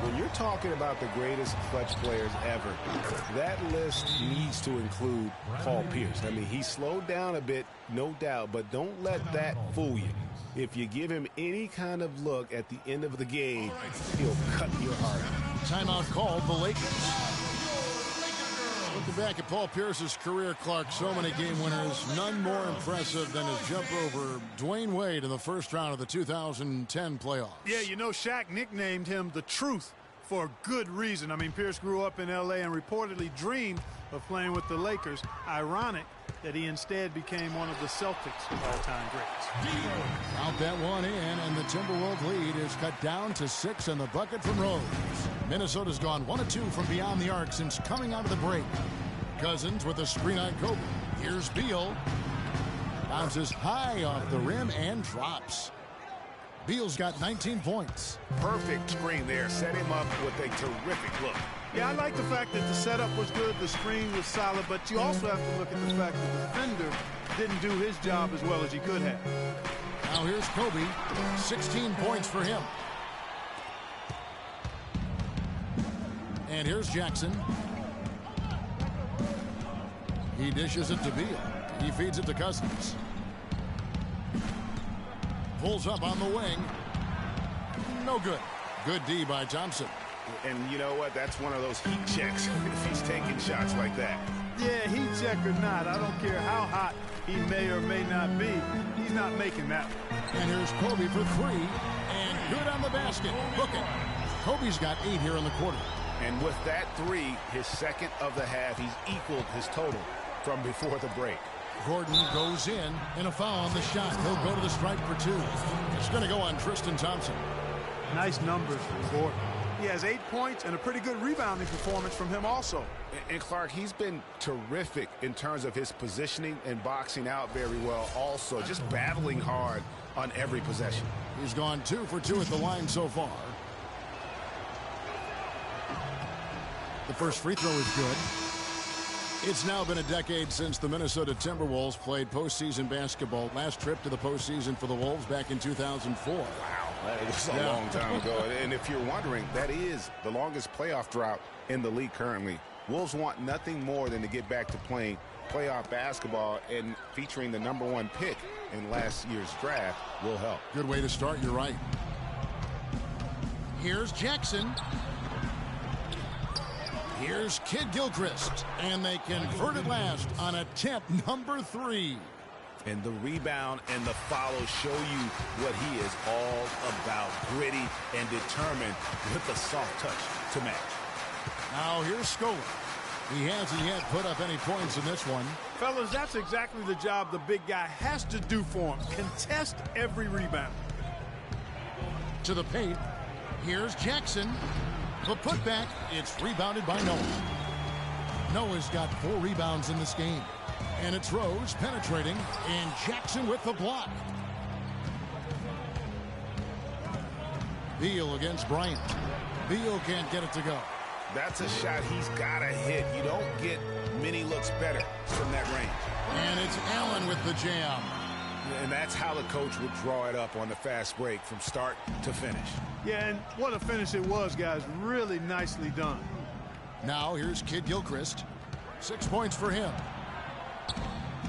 Speaker 5: When you're talking about the greatest clutch players ever, that list needs to include Paul Pierce. I mean, he slowed down a bit, no doubt, but don't let that fool you. If you give him any kind of look at the end of the game, he'll cut your heart out.
Speaker 4: Timeout called the Lakers. Looking back at Paul Pierce's career, Clark, so many game winners, none more impressive than his jump over Dwayne Wade in the first round of the 2010 playoffs.
Speaker 6: Yeah, you know, Shaq nicknamed him the Truth for a good reason. I mean, Pierce grew up in L.A. and reportedly dreamed of playing with the Lakers. Ironic that he instead became one of the Celtics' all-time greats.
Speaker 4: Out that one in, and the Timberwolves lead is cut down to 6 in the bucket from Rose. Minnesota's gone 1 of 2 from beyond the arc since coming out of the break. Cousins with a screen on Kobe. Here's Beal. Bounces high off the rim and drops. Beal's got 19 points.
Speaker 5: Perfect screen there. Set him up with a terrific look.
Speaker 6: Yeah, I like the fact that the setup was good, the screen was solid, but you also have to look at the fact that the defender didn't do his job as well as he could have.
Speaker 4: Now here's Kobe. 16 points for him. And here's Jackson. He dishes it to Beal. He feeds it to Cousins. Pulls up on the wing. No good. Good D by Thompson.
Speaker 5: And you know what? That's one of those heat checks if he's taking shots like that.
Speaker 6: Yeah, heat check or not, I don't care how hot he may or may not be. He's not making that one.
Speaker 4: And here's Kobe for 3. And good on the basket. Hook it. Kobe's got 8 here in the quarter.
Speaker 5: And with that 3, his second of the half, he's equaled his total from before the break.
Speaker 4: Gordon goes in, and a foul on the shot. He'll go to the stripe for 2. It's going to go on Tristan Thompson.
Speaker 6: Nice numbers for Gordon. He has 8 points and a pretty good rebounding performance from him also.
Speaker 5: And Clark, he's been terrific in terms of his positioning and boxing out very well also. Just battling hard on every possession.
Speaker 4: He's gone 2 for 2 at the line so far. The first free throw is good. It's now been a decade since the Minnesota Timberwolves played postseason basketball. Last trip to the postseason for the Wolves back in 2004.
Speaker 5: Wow, that was a long time ago. And if you're wondering, that is the longest playoff drought in the league currently. Wolves want nothing more than to get back to playing playoff basketball, and featuring the #1 pick in last year's draft will help.
Speaker 4: Good way to start, you're right. Here's Jackson. Here's Kid Gilchrist, and they convert at last on attempt number 3.
Speaker 5: And the rebound and the follow show you what he is all about. Gritty and determined with a soft touch to match.
Speaker 4: Now here's Scola. He hasn't yet put up any points in this one.
Speaker 6: Fellas, that's exactly the job the big guy has to do for him. Contest every rebound.
Speaker 4: To the paint. Here's Jackson. The putback, it's rebounded by Noah. Noah's got 4 rebounds in this game. And it's Rose penetrating, and Jackson with the block. Beal against Bryant. Beal can't get it to go.
Speaker 5: That's a shot he's got to hit. You don't get many looks better from that range.
Speaker 4: And it's Allen with the jam.
Speaker 5: And that's how the coach would draw it up on the fast break from start to finish.
Speaker 6: Yeah, and what a finish it was, guys. Really nicely done.
Speaker 4: Now here's Kid Gilchrist. 6 points for him.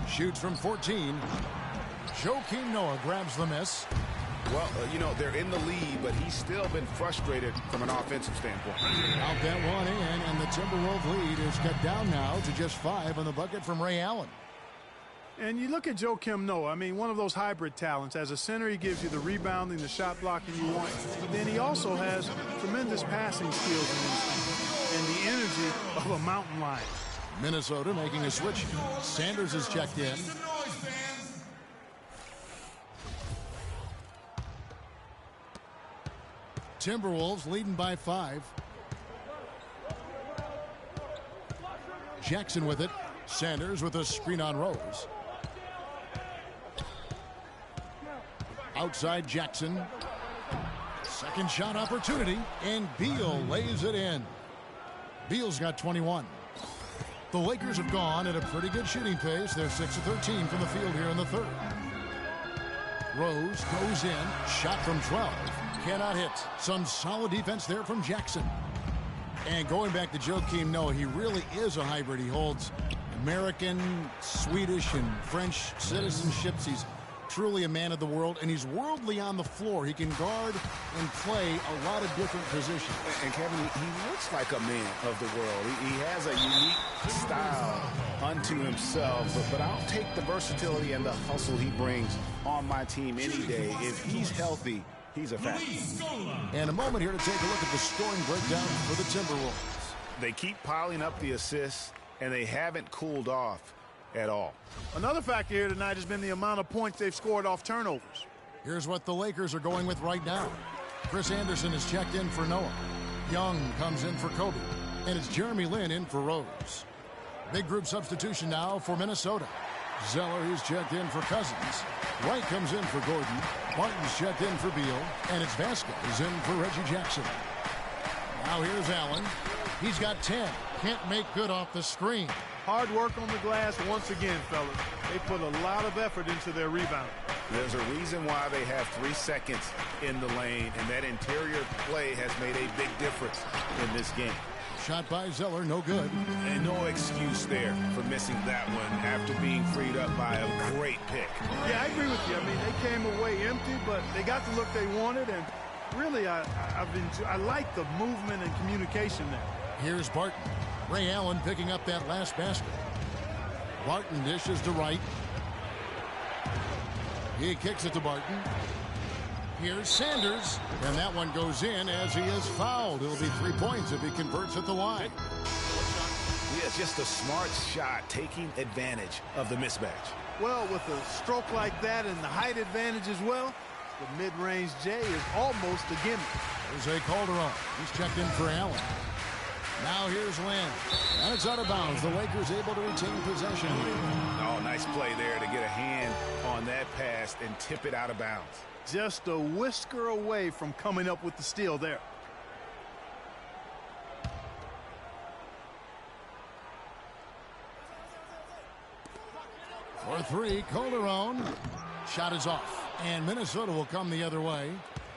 Speaker 4: Shoots from 14. Joakim Noah grabs the miss.
Speaker 5: Well, you know, they're in the lead, but he's still been frustrated from an offensive standpoint.
Speaker 4: Out that one in, and the Timberwolves lead is cut down now to just 5 on the bucket from Ray Allen.
Speaker 6: And you look at Joakim Noah, I mean, one of those hybrid talents. As a center, he gives you the rebounding, the shot blocking you want. But then he also has tremendous passing skills and the energy of a mountain lion.
Speaker 4: Minnesota making a switch. Sanders is checked in. Timberwolves leading by 5. Jackson with it. Sanders with a screen on Rose. Outside Jackson. Second shot opportunity, and Beal lays it in. Beal's got 21. The Lakers have gone at a pretty good shooting pace. They're 6 of 13 from the field here in the third. Rose goes in. Shot from 12. Cannot hit. Some solid defense there from Jackson. And going back to Joakim Noah, he really is a hybrid. He holds American, Swedish, and French citizenships. He's truly a man of the world, and he's worldly on the floor. He can guard and play a lot of different positions.
Speaker 5: And Kevin, he looks like a man of the world. He has a unique style unto himself, but I'll take the versatility and the hustle he brings on my team any day. If he's healthy, he's a factor.
Speaker 4: And a moment here to take a look at the scoring breakdown for the Timberwolves.
Speaker 5: They keep piling up the assists, and they haven't cooled off at all.
Speaker 6: Another factor here tonight has been the amount of points they've scored off turnovers.
Speaker 4: Here's what the Lakers are going with right now. Chris Anderson is checked in for Noah. Young comes in for Kobe. And it's Jeremy Lin in for Rose. Big group substitution now for Minnesota. Zeller, who's checked in for Cousins. Wright comes in for Gordon. Martin's checked in for Beal. And it's Vasquez in for Reggie Jackson. Now here's Allen. He's got 10. Can't make good off the screen.
Speaker 6: Hard work on the glass once again, fellas. They put a lot of effort into their rebound.
Speaker 5: There's a reason why they have 3 seconds in the lane, and that interior play has made a big difference in this game.
Speaker 4: Shot by Zeller, no good.
Speaker 5: And no excuse there for missing that one after being freed up by a great pick.
Speaker 6: Yeah, I agree with you. I mean, they came away empty, but they got the look they wanted, and really, I like the movement and communication there.
Speaker 4: Here's Barton. Ray Allen picking up that last basket. Barton dishes to Wright. He kicks it to Barton. Here's Sanders, and that one goes in as he is fouled. It'll be 3 points if he converts at the line.
Speaker 5: Yeah, just a smart shot, taking advantage of the mismatch.
Speaker 6: Well, with a stroke like that and the height advantage as well, the mid-range J is almost a gimme.
Speaker 4: Jose Calderon. He's checked in for Allen. Now here's Lin. And it's out of bounds. The Lakers able to retain possession.
Speaker 5: Oh, nice play there to get a hand on that pass and tip it out of bounds.
Speaker 6: Just a whisker away from coming up with the steal there.
Speaker 4: For 3, Calderon. Shot is off. And Minnesota will come the other way.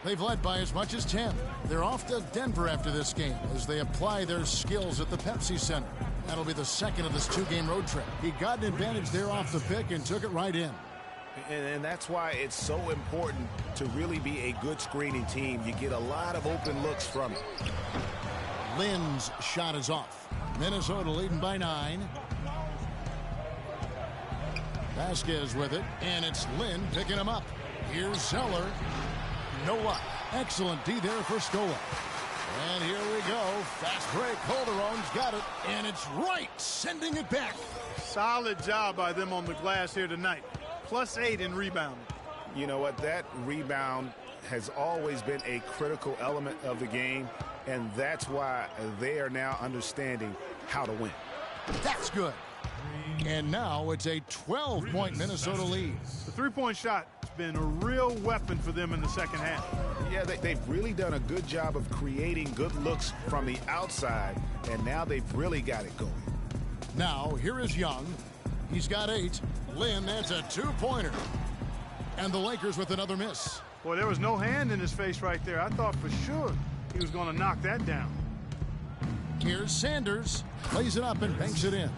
Speaker 4: They've led by as much as 10. They're off to Denver after this game as they apply their skills at the Pepsi Center. That'll be the second of this 2-game road trip. He got an advantage there off the pick and took it right in.
Speaker 5: And that's why it's so important to really be a good screening team. You get a lot of open looks from it.
Speaker 4: Lin's shot is off. Minnesota leading by 9. Vasquez with it, and it's Lin picking him up. Here's Zeller. No luck. Excellent D there for Scola. And here we go. Fast break. Calderon's got it, and it's Wright sending it back.
Speaker 6: Solid job by them on the glass here tonight. +8 in rebounding.
Speaker 5: You know what? That rebound has always been a critical element of the game, and that's why they are now understanding how to win.
Speaker 4: That's good. And now it's a 12-point Minnesota lead.
Speaker 6: The three-point shot has been a real weapon for them in the second half.
Speaker 5: Yeah, they've really done a good job of creating good looks from the outside, and now they've really got it going.
Speaker 4: Now, here is Young. He's got 8. Lin, that's a 2-pointer. And the Lakers with another miss.
Speaker 6: Boy, there was no hand in his face right there. I thought for sure he was going to knock that down.
Speaker 4: Here's Sanders. Plays it up and banks it in.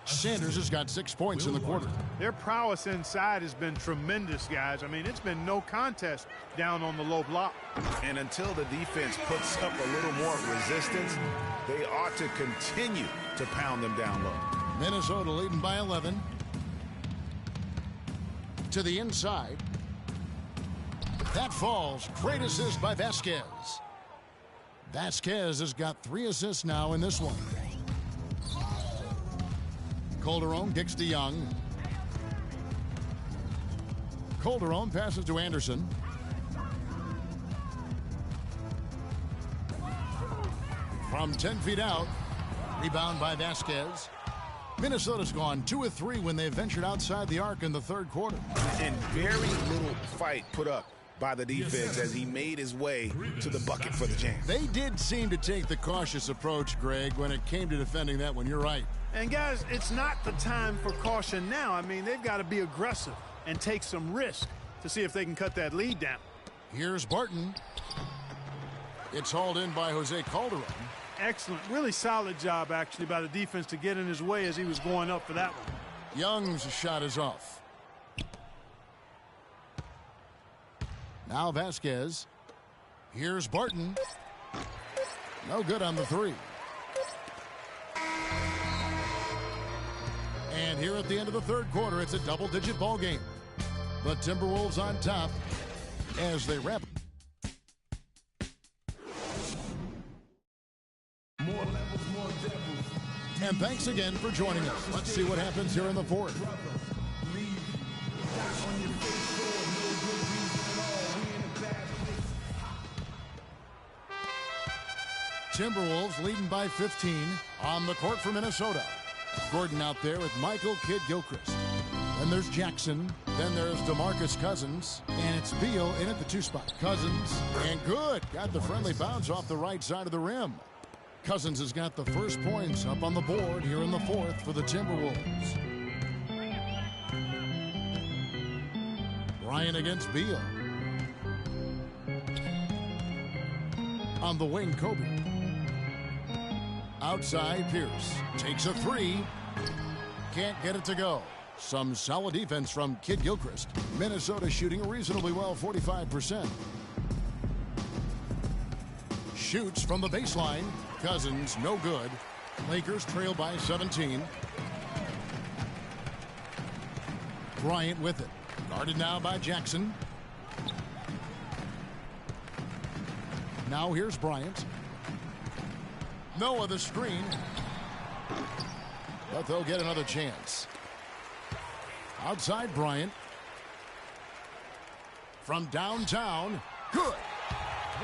Speaker 4: Sanders has got 6 points in the quarter.
Speaker 6: Their prowess inside has been tremendous, guys. I mean, it's been no contest down on the low block.
Speaker 5: And until the defense puts up a little more resistance, they ought to continue to pound them down low.
Speaker 4: Minnesota leading by 11. To the inside. That falls. Great assist by Vasquez. Vasquez has got 3 assists now in this one. Calderon kicks to Young. Calderon passes to Anderson. From 10 feet out. Rebound by Vasquez. Minnesota's gone 2 of 3 when they ventured outside the arc in the third quarter.
Speaker 5: And very little fight put up by the defense as he made his way to the bucket for the jam.
Speaker 4: They did seem to take the cautious approach, Greg, when it came to defending that one. You're right.
Speaker 6: And, guys, it's not the time for caution now. I mean, they've got to be aggressive and take some risk to see if they can cut that lead down.
Speaker 4: Here's Barton. It's hauled in by Jose Calderon.
Speaker 6: Excellent. Really solid job, actually, by the defense to get in his way as he was going up for that one.
Speaker 4: Young's shot is off. Now Vasquez. Here's Barton. No good on the 3. And here at the end of the third quarter, it's a double-digit ball game. The Timberwolves on top as they wrap. And thanks again for joining us. Let's see what happens here in the fourth. Timberwolves leading by 15 on the court for Minnesota. Gordon out there with Michael Kidd-Gilchrist. Then there's Jackson. Then there's DeMarcus Cousins. And it's Beal in at the 2 spot. Cousins. And good. Got the friendly bounce off the right side of the rim. Cousins has got the first points up on the board here in the 4th for the Timberwolves. Bryant against Beal. On the wing, Kobe. Outside, Pierce takes a 3. Can't get it to go. Some solid defense from Kidd-Gilchrist. Minnesota shooting reasonably well, 45%. Shoots from the baseline. Cousins, no good. Lakers trail by 17. Bryant with it. Guarded now by Jackson. Now here's Bryant. Noah the screen. But they'll get another chance. Outside Bryant. From downtown. Good.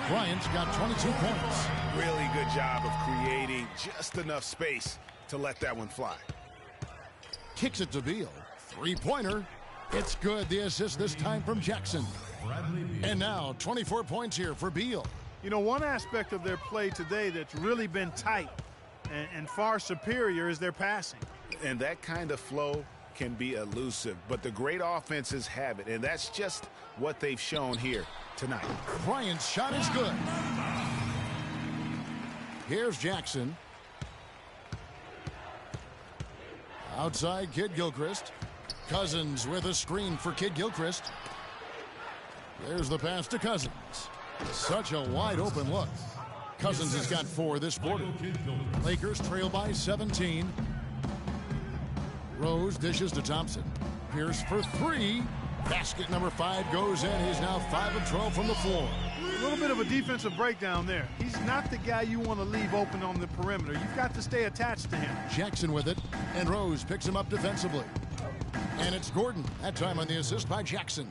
Speaker 4: Bryant's got 22 points.
Speaker 5: Really good job of creating just enough space to let that one fly.
Speaker 4: Kicks it to Beal. 3-pointer. It's good. The assist this time from Jackson. And now 24 points here for Beal.
Speaker 6: You know, one aspect of their play today that's really been tight and far superior is their passing.
Speaker 5: And that kind of flow can be elusive, but the great offenses have it, and that's just what they've shown here tonight.
Speaker 4: Bryant's shot is good. Here's Jackson. Outside Kidd-Gilchrist. Cousins with a screen for Kidd-Gilchrist. There's the pass to Cousins. Such a wide open look. Cousins has got 4 this quarter. Lakers trail by 17. Rose dishes to Thompson. Pierce for 3. Basket number 5 goes in. He's now 5 of 12 from the floor.
Speaker 6: A little bit of a defensive breakdown there. He's not the guy you want to leave open on the perimeter. You've got to stay attached to him.
Speaker 4: Jackson with it, and Rose picks him up defensively. And it's Gordon, that time on the assist by Jackson.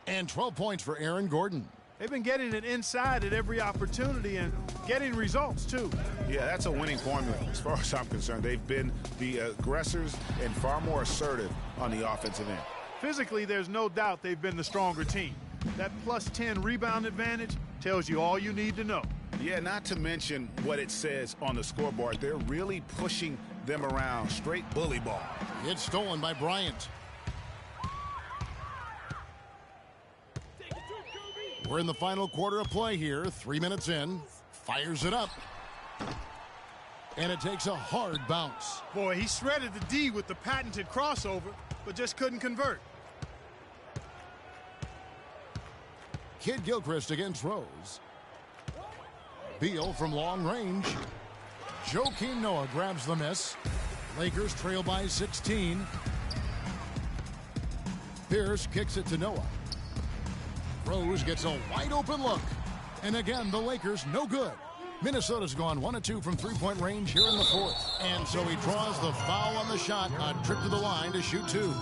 Speaker 4: And 12 points for Aaron Gordon.
Speaker 6: They've been getting it inside at every opportunity and getting results, too.
Speaker 5: Yeah, that's a winning formula as far as I'm concerned. They've been the aggressors and far more assertive on the offensive end.
Speaker 6: Physically, there's no doubt they've been the stronger team. That plus 10 rebound advantage tells you all you need to know.
Speaker 5: Yeah, not to mention what it says on the scoreboard. They're really pushing them around. Straight bully ball.
Speaker 4: It's stolen by Bryant. We're in the final quarter of play here. 3 minutes in. Fires it up. And it takes a hard bounce.
Speaker 6: Boy, he shredded the D with the patented crossover, but just couldn't convert.
Speaker 4: Kidd-Gilchrist against Rose. Beal from long range. Joakim Noah grabs the miss. Lakers trail by 16. Pierce kicks it to Noah. Rose gets a wide open look. And again, the Lakers no good. Minnesota's gone 1 of 2 from 3-point range here in the 4th. And so he draws the foul on the shot. A trip to the line to shoot 2.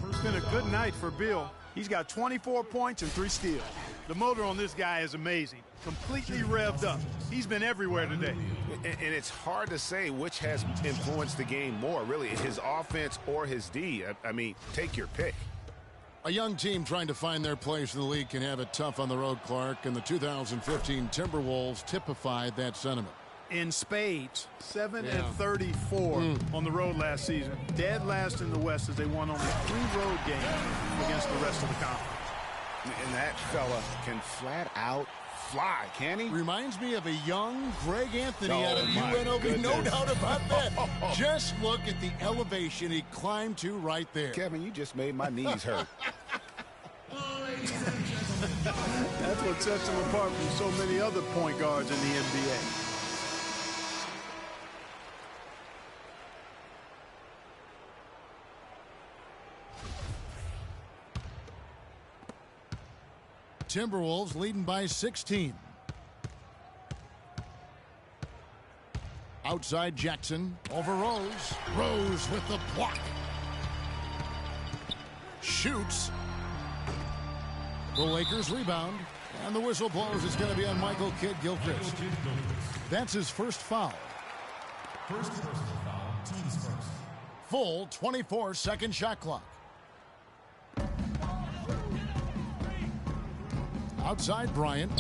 Speaker 6: It's been a good night for Beal. He's got 24 points and 3 steals. The motor on this guy is amazing. Completely revved up. He's been everywhere today.
Speaker 5: And it's hard to say which has influenced the game more, really, his offense or his D. I mean, take your pick.
Speaker 4: A young team trying to find their place in the league can have it tough on the road, Clark, and the 2015 Timberwolves typified that sentiment.
Speaker 6: In spades, 7 and 34 on the road last season. Dead last in the West as they won only 3 road games against the rest of the conference.
Speaker 5: And that fella can flat out fly, can he?
Speaker 4: Reminds me of a young Greg Anthony out of UNLV, no doubt about that. Just look at the elevation he climbed to right there.
Speaker 5: Kevin, you just made my knees hurt.
Speaker 6: That's what sets him apart from so many other point guards in the NBA.
Speaker 4: Timberwolves leading by 16. Outside Jackson over Rose. Rose with the block. Shoots. The Lakers rebound. And the whistle blows. It's going to be on Michael Kidd-Gilchrist. That's his first foul.
Speaker 1: First personal foul, team's first.
Speaker 4: Full 24-second shot clock. Outside Bryant.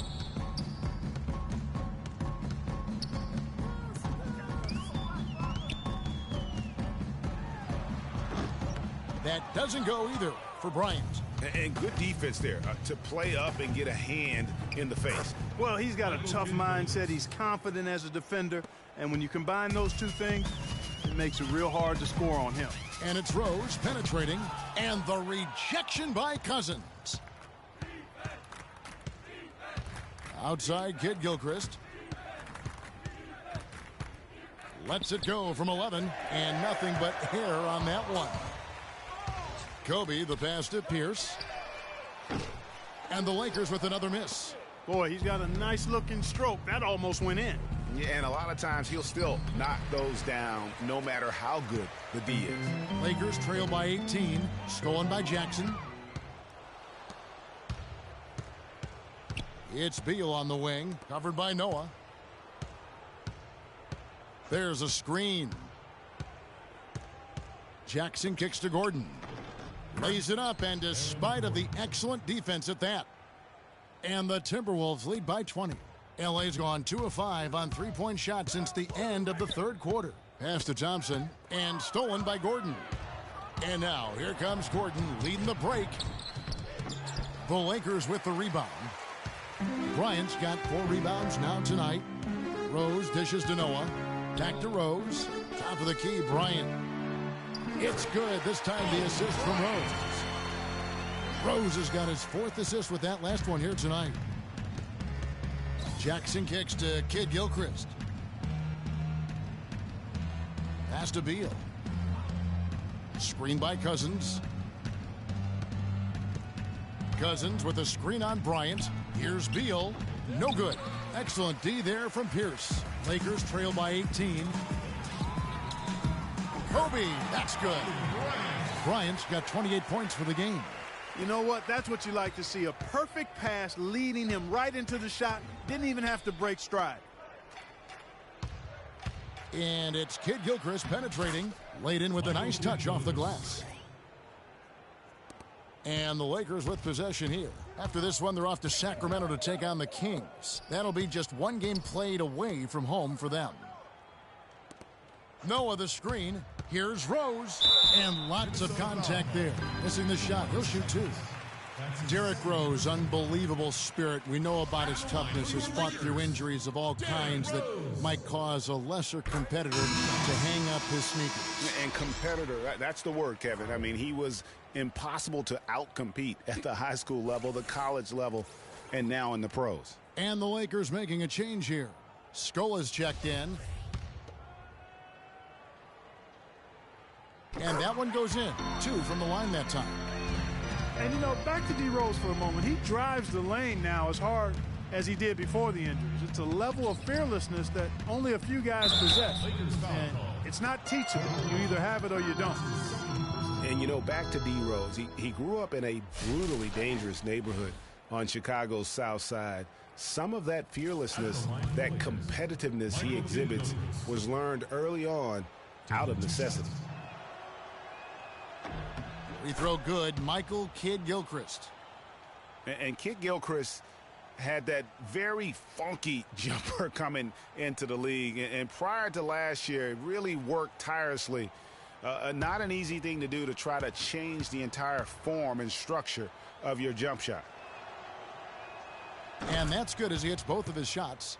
Speaker 4: That doesn't go either for Bryant.
Speaker 5: And good defense there to play up and get a hand in the face.
Speaker 6: Well, he's got a tough mindset. He's confident as a defender. And when you combine those two things, it makes it real hard to score on him.
Speaker 4: And it's Rose penetrating. And the rejection by Cousins. Outside Kid Gilchrist. Lets it go from 11. And nothing but air on that one. Kobe, the pass to Pierce. And the Lakers with another miss.
Speaker 6: Boy, he's got a nice looking stroke. That almost went in.
Speaker 5: Yeah, and a lot of times he'll still knock those down no matter how good the D is.
Speaker 4: Lakers trail by 18. Stolen by Jackson. It's Beal on the wing. Covered by Noah. There's a screen. Jackson kicks to Gordon. Lays it up, and despite of the excellent defense at that. And the Timberwolves lead by 20. LA's gone 2 of 5 on three-point shots since the end of the third quarter. Pass to Thompson, and stolen by Gordon. And now, here comes Gordon leading the break. The Lakers with the rebound. Bryant's got 4 rebounds now tonight. Rose dishes to Noah. Back to Rose. Top of the key, Bryant. It's good. This time the assist from Rose. Rose has got his 4th assist with that last one here tonight. Jackson kicks to Kid Gilchrist. Pass to Beal. Screen by Cousins. Cousins with a screen on Bryant. Here's Beal. No good. Excellent D there from Pierce. Lakers trail by 18. Kobe, that's good. Bryant's got 28 points for the game.
Speaker 6: You know what? That's what you like to see. A perfect pass leading him right into the shot. Didn't even have to break stride.
Speaker 4: And it's Kid Gilchrist penetrating. Laid in with a nice touch off the glass. And the Lakers with possession here. After this one, they're off to Sacramento to take on the Kings. That'll be just one game played away from home for them. Noah the screen. Here's Rose. And lots of contact there. Missing the shot. He'll shoot 2. Derrick Rose, unbelievable spirit. We know about his toughness. Has fought through injuries of all kinds that might cause a lesser competitor to hang up his sneakers.
Speaker 5: And competitor, that's the word, Kevin. I mean, he was impossible to outcompete at the high school level, the college level, and now in the pros.
Speaker 4: And the Lakers making a change here. Scola's checked in. And that one goes in. 2 from the line that time.
Speaker 6: And, you know, back to D. Rose for a moment. He drives the lane now as hard as he did before the injuries. It's a level of fearlessness that only a few guys possess. And it's not teachable. You either have it or you don't.
Speaker 5: And, you know, back to D. Rose. He grew up in a brutally dangerous neighborhood on Chicago's South Side. Some of that fearlessness, that competitiveness he exhibits was learned early on out of necessity.
Speaker 4: Free throw good. Michael Kid Gilchrist.
Speaker 5: And Kid Gilchrist had that very funky jumper coming into the league. And prior to last year, really worked tirelessly. Not an easy thing to do to try to change the entire form and structure of your jump shot.
Speaker 4: And that's good as he hits both of his shots.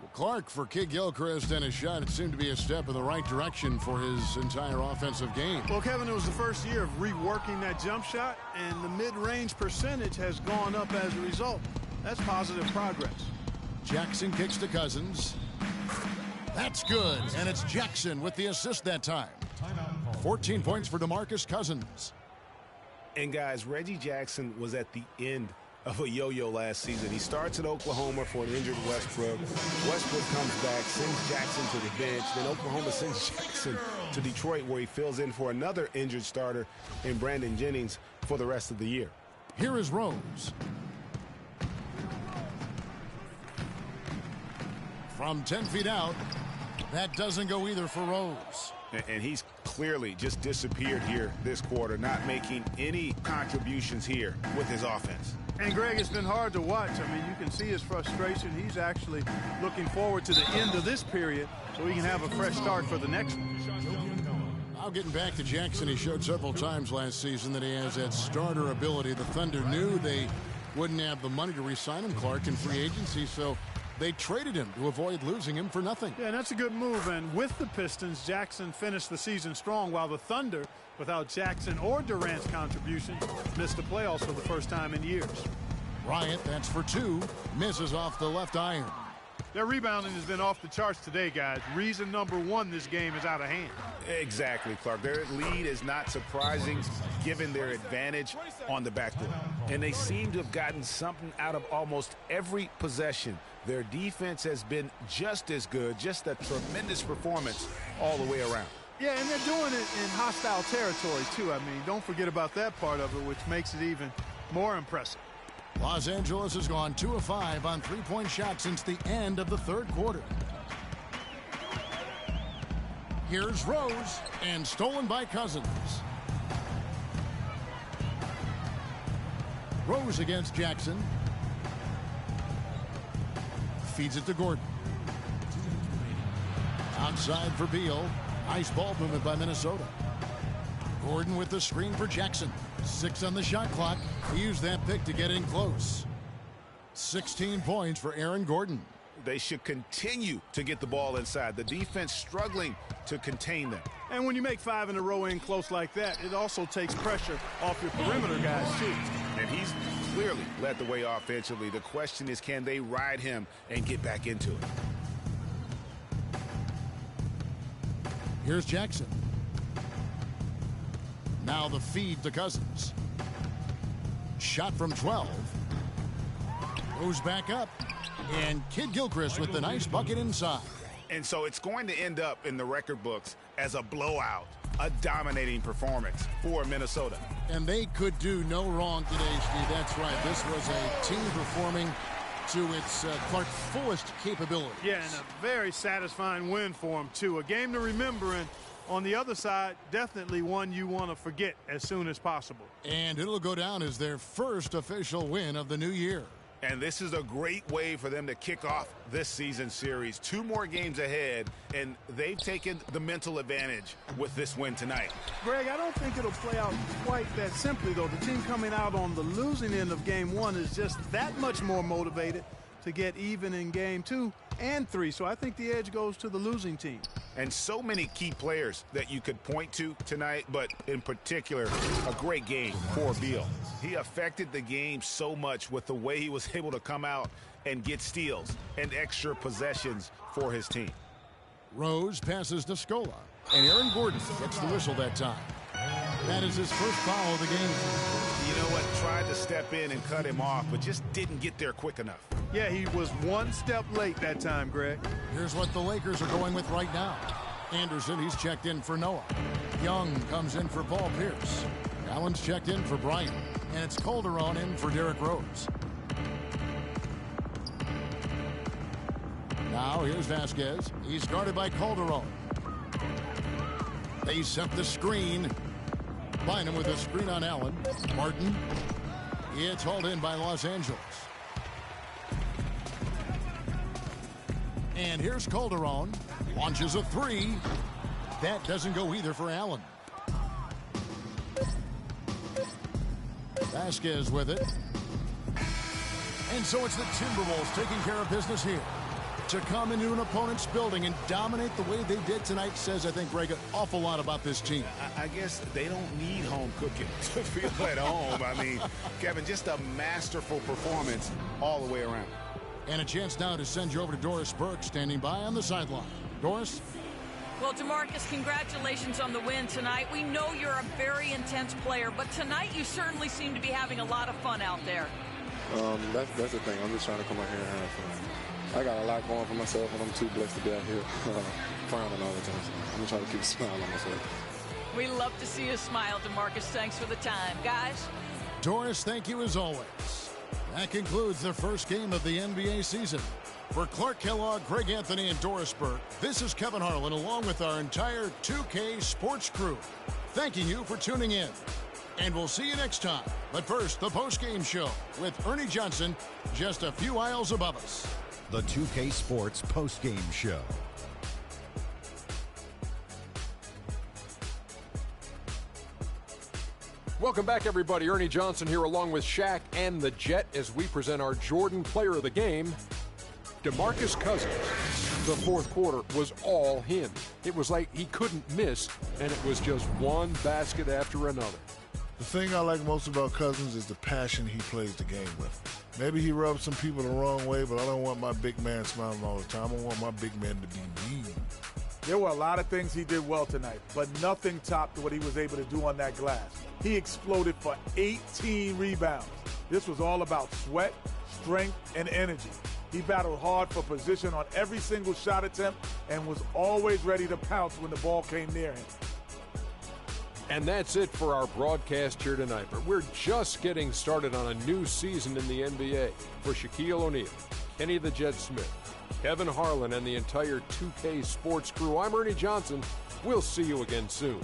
Speaker 4: Well, Clark for Kid Gilchrist and his shot. It seemed to be a step in the right direction for his entire offensive game.
Speaker 6: Well, Kevin, it was the first year of reworking that jump shot, and the mid-range percentage has gone up as a result. That's positive progress.
Speaker 4: Jackson kicks to Cousins. That's good, and it's Jackson with the assist that time. 14 points for DeMarcus Cousins.
Speaker 5: And, guys, Reggie Jackson was at the end of a yo-yo last season. He starts at Oklahoma for an injured Westbrook. Westbrook comes back, sends Jackson to the bench. Then Oklahoma sends Jackson to Detroit, where he fills in for another injured starter in Brandon Jennings for the rest of the year.
Speaker 4: Here is Rose. From 10 feet out, that doesn't go either for Rose.
Speaker 5: And he's clearly just disappeared here this quarter, not making any contributions here with his offense.
Speaker 6: And, Greg, it's been hard to watch. I mean, you can see his frustration. He's actually looking forward to the end of this period so he can have a fresh start for the next one.
Speaker 4: Now getting back to Jackson, he showed several times last season that he has that starter ability. The Thunder knew they wouldn't have the money to re-sign him, Clark, in free agency, so they traded him to avoid losing him for nothing.
Speaker 6: Yeah, and that's a good move. And with the Pistons, Jackson finished the season strong, while the Thunder, without Jackson or Durant's contribution, missed the playoffs for the first time in years.
Speaker 4: Bryant, that's for two, misses off the left iron.
Speaker 6: Their rebounding has been off the charts today, guys. Reason number one, this game is out of hand.
Speaker 5: Exactly, Clark. Their lead is not surprising given their advantage on the backboard. And they seem to have gotten something out of almost every possession. Their defense has been just as good, just a tremendous performance all the way around.
Speaker 6: Yeah, and they're doing it in hostile territory, too. I mean, don't forget about that part of it, which makes it even more impressive.
Speaker 4: Los Angeles has gone 2 of 5 on three-point shots since the end of the third quarter. Here's Rose, and stolen by Cousins. Rose against Jackson. Feeds it to Gordon. Outside for Beal. Nice ball movement by Minnesota. Gordon with the screen for Jackson. 6 on the shot clock. He used that pick to get in close. 16 points for Aaron Gordon.
Speaker 5: They should continue to get the ball inside. The defense struggling to contain them.
Speaker 6: And when you make 5 in a row in close like that, it also takes pressure off your perimeter guys, too.
Speaker 5: And he's clearly led the way offensively. The question is, can they ride him and get back into it?
Speaker 4: Here's Jackson. Now the feed to Cousins. Shot from 12. Goes back up. And Kid Gilchrist with the nice bucket inside.
Speaker 5: And so it's going to end up in the record books as a blowout, a dominating performance for Minnesota.
Speaker 4: And they could do no wrong today, Steve. That's right. This was a team performing to its fullest capability.
Speaker 6: Yeah, and a very satisfying win for them, too. A game to remember, and on the other side, definitely one you want to forget as soon as possible.
Speaker 4: And it'll go down as their first official win of the new year.
Speaker 5: And this is a great way for them to kick off this season series. 2 more games ahead, and they've taken the mental advantage with this win tonight.
Speaker 6: Greg, I don't think it'll play out quite that simply, though. The team coming out on the losing end of game 1 is just that much more motivated to get even in game 2 and 3. So I think the edge goes to the losing team.
Speaker 5: And so many key players that you could point to tonight, but in particular, a great game for Beal. He affected the game so much with the way he was able to come out and get steals and extra possessions for his team.
Speaker 4: Rose passes to Scola, and Aaron Gordon gets the whistle that time. That is his first foul of the game.
Speaker 5: You know what? Tried to step in and cut him off, but just didn't get there quick enough.
Speaker 6: Yeah, he was one step late that time, Greg.
Speaker 4: Here's what the Lakers are going with right now. Anderson, he's checked in for Noah. Young comes in for Paul Pierce. Allen's checked in for Bryant. And it's Calderon in for Derrick Rose. Now here's Vasquez. He's guarded by Calderon. They set the screen. Bynum with a screen on Allen. Martin. It's hauled in by Los Angeles. And here's Calderon. Launches a 3. That doesn't go either for Allen. Vasquez with it. And so it's the Timberwolves taking care of business here. To come into an opponent's building and dominate the way they did tonight says, I think, Greg, an awful lot about this team.
Speaker 5: I guess they don't need home cooking to feel at home. I mean, Kevin, just a masterful performance all the way around.
Speaker 4: And a chance now to send you over to Doris Burke, standing by on the sideline. Doris?
Speaker 7: Well, DeMarcus, congratulations on the win tonight. We know you're a very intense player, but tonight you certainly seem to be having a lot of fun out there.
Speaker 12: That's the thing. I'm just trying to come out here and have fun. I got a lot going for myself, and I'm too blessed to be out here frowning all the time. So I'm going to try to keep a smile on my face.
Speaker 7: We love to see you smile, DeMarcus. Thanks for the time. Guys?
Speaker 4: Doris, thank you as always. That concludes the first game of the NBA season. For Clark Kellogg, Greg Anthony, and Doris Burke, this is Kevin Harlan along with our entire 2K Sports crew, thanking you for tuning in. And we'll see you next time. But first, the post-game show with Ernie Johnson just a few aisles above us.
Speaker 13: The 2K Sports post-game show.
Speaker 2: Welcome back, everybody. Ernie Johnson here along with Shaq and the Jet as we present our Jordan Player of the Game, DeMarcus Cousins. The fourth quarter was all him. It was like he couldn't miss, and it was just one basket after another.
Speaker 11: The thing I like most about Cousins is the passion he plays the game with. Maybe he rubs some people the wrong way, but I don't want my big man smiling all the time. I don't want my big man to be mean.
Speaker 3: There were a lot of things he did well tonight, but nothing topped what he was able to do on that glass. He exploded for 18 rebounds. This was all about sweat, strength, and energy. He battled hard for position on every single shot attempt and was always ready to pounce when the ball came near him.
Speaker 2: And that's it for our broadcast here tonight. But we're just getting started on a new season in the NBA. For Shaquille O'Neal, Kenny the Jet Smith, Kevin Harlan, and the entire 2K Sports crew, I'm Ernie Johnson. We'll see you again soon.